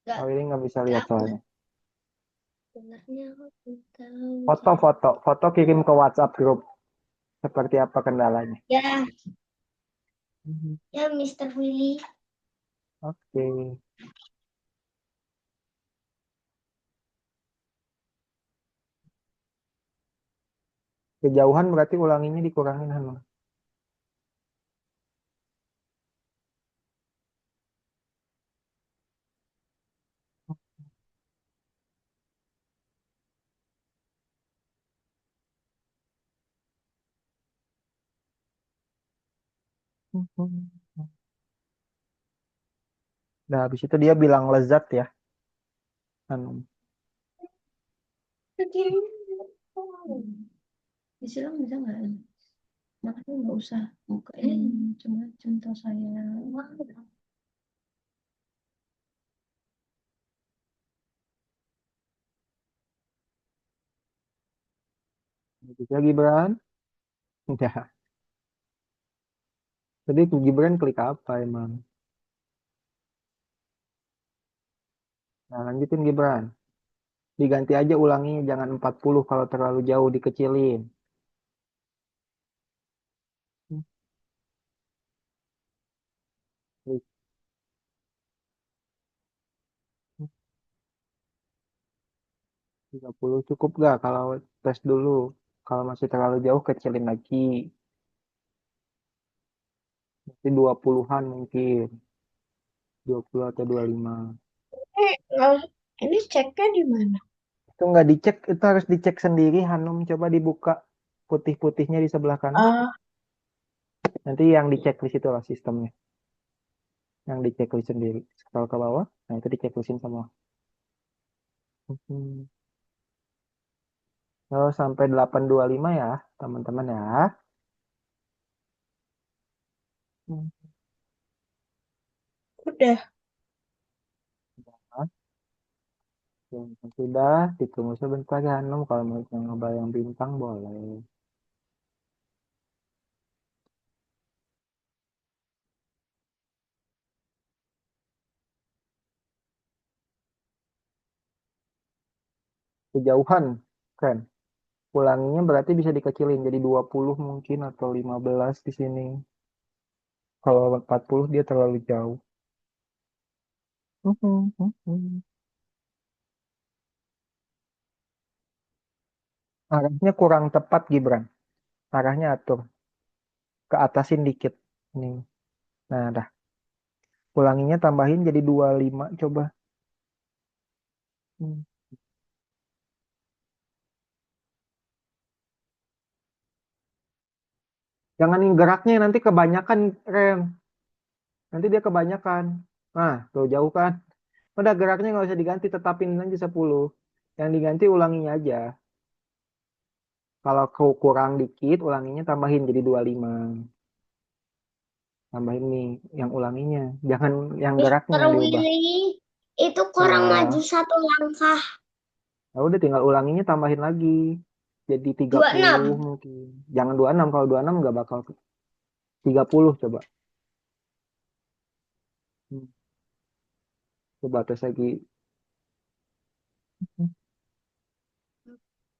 Speaker 3: Gak,
Speaker 1: Kak Willy nggak bisa lihat soalnya.
Speaker 3: sebenarnya aku tahu.
Speaker 1: Foto. Foto kirim ke WhatsApp grup. Seperti apa kendalanya.
Speaker 3: Ya,
Speaker 1: Mhm.
Speaker 3: ya Mister Willy.
Speaker 1: Oke. Kejauhan berarti ulanginya dikurangin Hanum. Nah, habis itu dia bilang lezat ya, Hanum.
Speaker 5: Disilang bisa nggak? Makanya nggak usah bukain macam-macam tau saya.
Speaker 1: Bisa Gibran? Ya. Tadi Gibran klik apa emang? Nah, lanjutin Gibran. Diganti aja ulanginya, jangan 40 kalau terlalu jauh dikecilin. Klik. 30 cukup gak kalau tes dulu? Kalau masih terlalu jauh kecilin lagi. Nanti 20-an mungkin. 20 atau 25.
Speaker 3: Ini ceknya di mana?
Speaker 1: Itu nggak dicek, itu harus dicek sendiri Hanum. Coba dibuka putih-putihnya di sebelah kanan. Nanti yang di checklist itu lah sistemnya. Yang di checklist sendiri. Scroll ke bawah, nah itu di checklistin semua. So, sampai 825 ya, teman-teman ya. Hmm.
Speaker 3: Udah.
Speaker 1: Yang sudah, ditunggu sebentar ya Hanum. Kalau mau nyoba yang bintang boleh. Kejauhan, kan? Ulanginya berarti bisa dikecilin jadi 20 mungkin atau 15 di sini. Kalau 40 dia terlalu jauh. Arahnya kurang tepat Gibran. Arahnya atur. Ke atasin dikit. Nih. Nah, dah. Ulanginya tambahin jadi 25 coba. Hmm. Jangan geraknya nanti kebanyakan rem. Nanti dia kebanyakan. Nah, tuh jauh kan. Udah geraknya nggak usah diganti, tetapin aja 10. Yang diganti ulanginya aja. Kalau kurang dikit, ulanginya tambahin jadi 25. Tambahin nih yang ulanginya. Jangan yang geraknya
Speaker 3: Mister
Speaker 1: yang diubah.
Speaker 3: Willy, itu kurang maju
Speaker 1: Ya,
Speaker 3: satu langkah.
Speaker 1: ya udah tinggal ulanginya tambahin lagi. Jadi 30
Speaker 3: 26.
Speaker 1: mungkin. Jangan 26, kalau 26 nggak bakal 30 coba. Hmm, Coba tes lagi.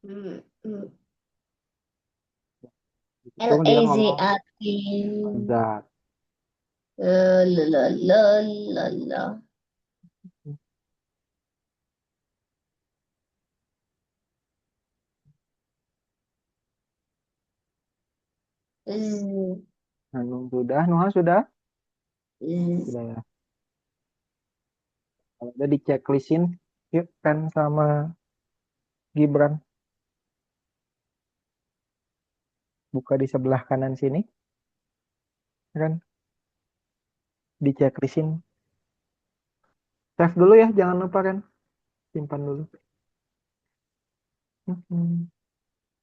Speaker 3: Hmm, hmm.
Speaker 1: Hitung dia ngomong
Speaker 3: LAZAT.
Speaker 1: zat.
Speaker 3: La la la la. Z,
Speaker 1: Hanum sudah, Nuha sudah?
Speaker 3: z.
Speaker 1: Sudah ya. Kalau udah di checklistin, yuk kan sama Gibran. Buka di sebelah kanan sini, kan? Di checklistin. Save dulu ya, jangan lupa kan. Simpan dulu.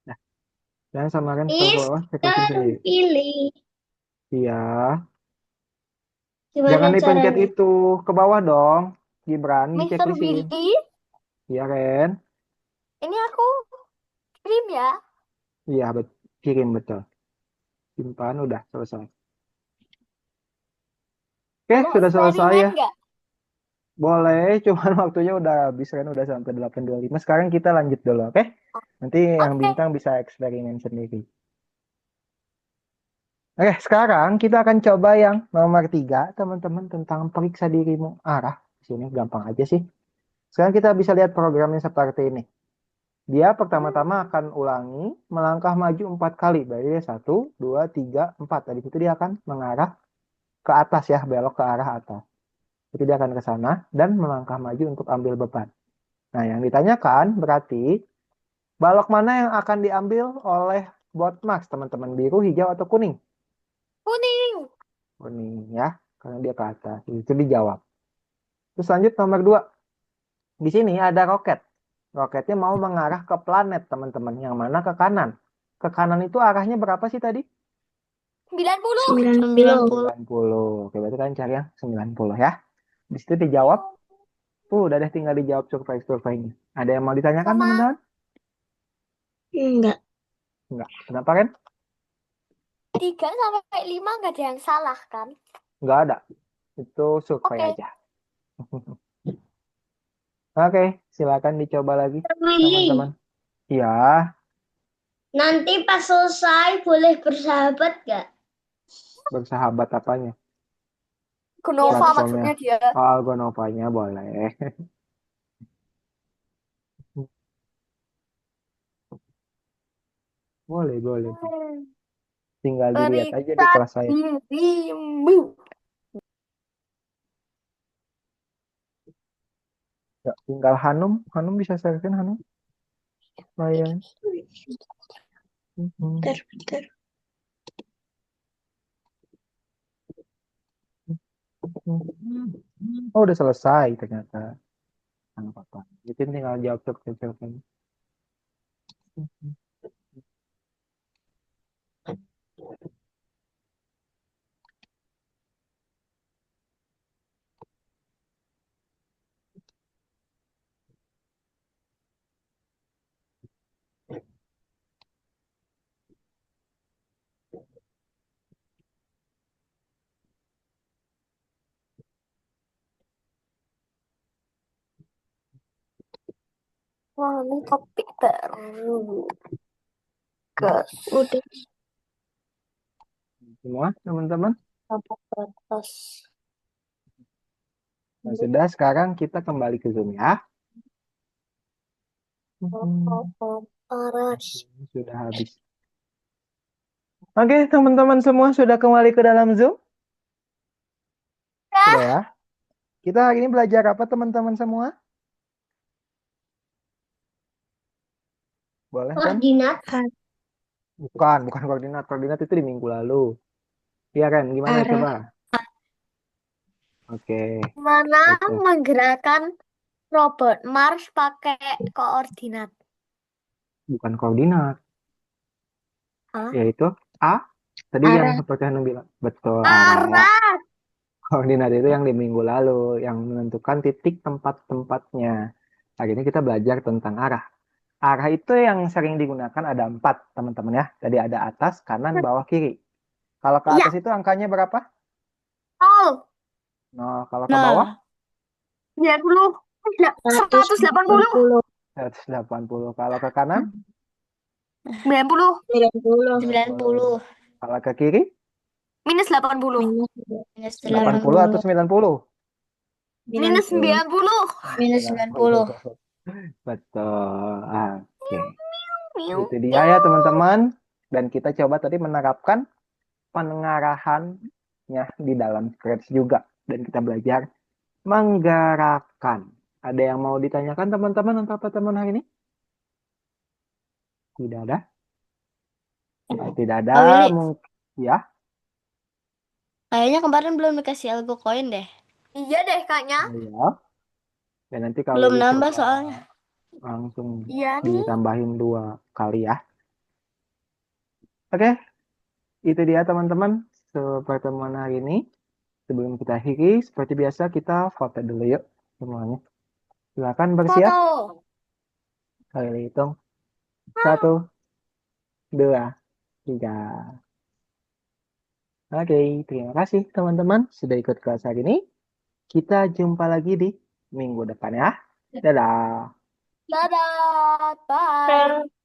Speaker 1: Nah, dan sama kan scroll ke bawah, checklistin
Speaker 3: Mister
Speaker 1: sendiri.
Speaker 3: Willy.
Speaker 1: Iya.
Speaker 3: Gimana
Speaker 1: Jangan dipencet
Speaker 3: caranya?
Speaker 1: itu. Ke bawah dong. Gibran, di
Speaker 2: Mister
Speaker 1: checklistin.
Speaker 2: Willy,
Speaker 1: Iya, Ren.
Speaker 2: ini aku kirim ya.
Speaker 1: Iya, kirim betul. Simpan udah selesai. Oke,
Speaker 2: Mau
Speaker 1: sudah selesai
Speaker 2: eksperimen
Speaker 1: ya.
Speaker 2: nggak?
Speaker 1: Boleh, cuman waktunya udah habis kan udah sampai 8:25. Sekarang kita lanjut dulu, oke? Nanti yang
Speaker 2: Oke.
Speaker 1: bintang bisa eksperimen sendiri. Oke, sekarang kita akan coba yang nomor 3, teman-teman, tentang periksa dirimu arah. Di sini gampang aja sih. Sekarang kita bisa lihat programnya seperti ini. Dia pertama-tama akan ulangi melangkah maju 4 kali. Berarti dia 1, 2, 3, 4. Dari situ dia akan mengarah ke atas ya, belok ke arah atas. Jadi dia akan ke sana dan melangkah maju untuk ambil beban. Nah, yang ditanyakan berarti balok mana yang akan diambil oleh Botmax, teman-teman? Biru, hijau, atau kuning?
Speaker 2: Kuning.
Speaker 1: Kuning ya, karena dia ke atas. Itu dijawab. Terus lanjut nomor 2. Di sini ada roket. Roketnya mau mengarah ke planet, teman-teman. Yang mana ke kanan. Ke kanan itu arahnya berapa sih tadi?
Speaker 2: 90.
Speaker 4: 90.
Speaker 1: 90. Oke, berarti kalian cari yang 90 ya. Di situ dijawab. Udah deh, tinggal dijawab survei-surveinya. Ada yang mau ditanyakan,
Speaker 2: Sama
Speaker 1: teman-teman?
Speaker 3: Enggak.
Speaker 1: Enggak. Kenapa, Ren?
Speaker 2: 3 sampai 5 nggak ada yang salah kan?
Speaker 1: Enggak ada. Itu survei
Speaker 2: Oke.
Speaker 1: aja. Oke, silakan dicoba lagi,
Speaker 3: Willy,
Speaker 1: teman-teman. Iya,
Speaker 3: nanti pas selesai boleh bersahabat gak?
Speaker 1: bersahabat apanya?
Speaker 2: Gunova
Speaker 1: Platformnya.
Speaker 2: maksudnya dia.
Speaker 1: Oh, Algonovanya boleh. Boleh, boleh. Tinggal dilihat aja di
Speaker 2: Periksa
Speaker 1: kelas saya.
Speaker 2: dirimu.
Speaker 1: Ya, tinggal Hanum. Hanum bisa sharekan, Hanum? Layar.
Speaker 3: Bentar.
Speaker 1: Oh, udah selesai ternyata. Nggak apa-apa. Jadi tinggal jawab survei-survei.
Speaker 2: Wah, ini topik baru. Gas.
Speaker 3: Udah.
Speaker 1: Semua, teman-teman.
Speaker 2: Sampai batas.
Speaker 1: Nah, sudah, sekarang kita kembali ke Zoom ya.
Speaker 2: Paras.
Speaker 1: Sudah habis. Oke, teman-teman semua sudah kembali ke dalam Zoom? Sudah ya? Kita hari ini belajar apa, teman-teman semua? Boleh kan?
Speaker 3: Koordinat.
Speaker 1: Bukan koordinat. Koordinat itu di minggu lalu. Iya kan? Gimana
Speaker 3: Arah.
Speaker 1: coba? Oke.
Speaker 2: Mana
Speaker 1: Betul.
Speaker 2: menggerakkan robot Mars pakai koordinat?
Speaker 1: Bukan koordinat.
Speaker 2: Hah?
Speaker 1: Yaitu A. Tadi yang
Speaker 3: Arah.
Speaker 1: seperti Hanum bilang. Betul, arah.
Speaker 2: Arah.
Speaker 1: Koordinat itu yang di minggu lalu. Yang menentukan titik tempat-tempatnya. Hari ini kita belajar tentang arah. Arah itu yang sering digunakan ada 4, teman-teman ya. Tadi ada atas, kanan, bawah, kiri. Kalau ke
Speaker 2: Iya.
Speaker 1: atas itu angkanya berapa?
Speaker 2: 0.
Speaker 1: Nah, kalau ke bawah?
Speaker 2: 90. 180.
Speaker 1: 180. Kalau ke kanan?
Speaker 2: 90.
Speaker 4: 90.
Speaker 1: Kalau ke kiri?
Speaker 2: Minus 80.
Speaker 4: Minus
Speaker 1: 80 atau 90?
Speaker 2: Minus 90.
Speaker 4: Minus 90.
Speaker 1: Betul. Oke.
Speaker 2: Miu.
Speaker 1: Itu dia ya, teman-teman. Dan kita coba tadi menerapkan pengarahannya di dalam Scratch juga. Dan kita belajar menggerakkan. Ada yang mau ditanyakan, teman-teman, untuk pertemuan hari ini? Tidak ada? Tidak ada.
Speaker 4: Oh, ini.
Speaker 1: Mungkin ya.
Speaker 4: Kayaknya kemarin belum dikasih algo koin deh.
Speaker 2: Iya deh kayaknya.
Speaker 1: Ya. Dan nanti kalau
Speaker 4: Belum
Speaker 1: lulus
Speaker 4: nambah
Speaker 1: coba
Speaker 4: soalnya.
Speaker 1: langsung
Speaker 2: Iya nih.
Speaker 1: ditambahin 2 kali ya. Oke, itu dia teman-teman pertemuan hari ini. Sebelum kita akhiri, seperti biasa kita foto dulu yuk semuanya. Silakan bersiap.
Speaker 2: Foto.
Speaker 1: Kali hitung. 1, 2, 3. Oke, terima kasih teman-teman sudah ikut kelas hari ini. Kita jumpa lagi di minggu depan ya. Dadah.
Speaker 2: Dadah, bye.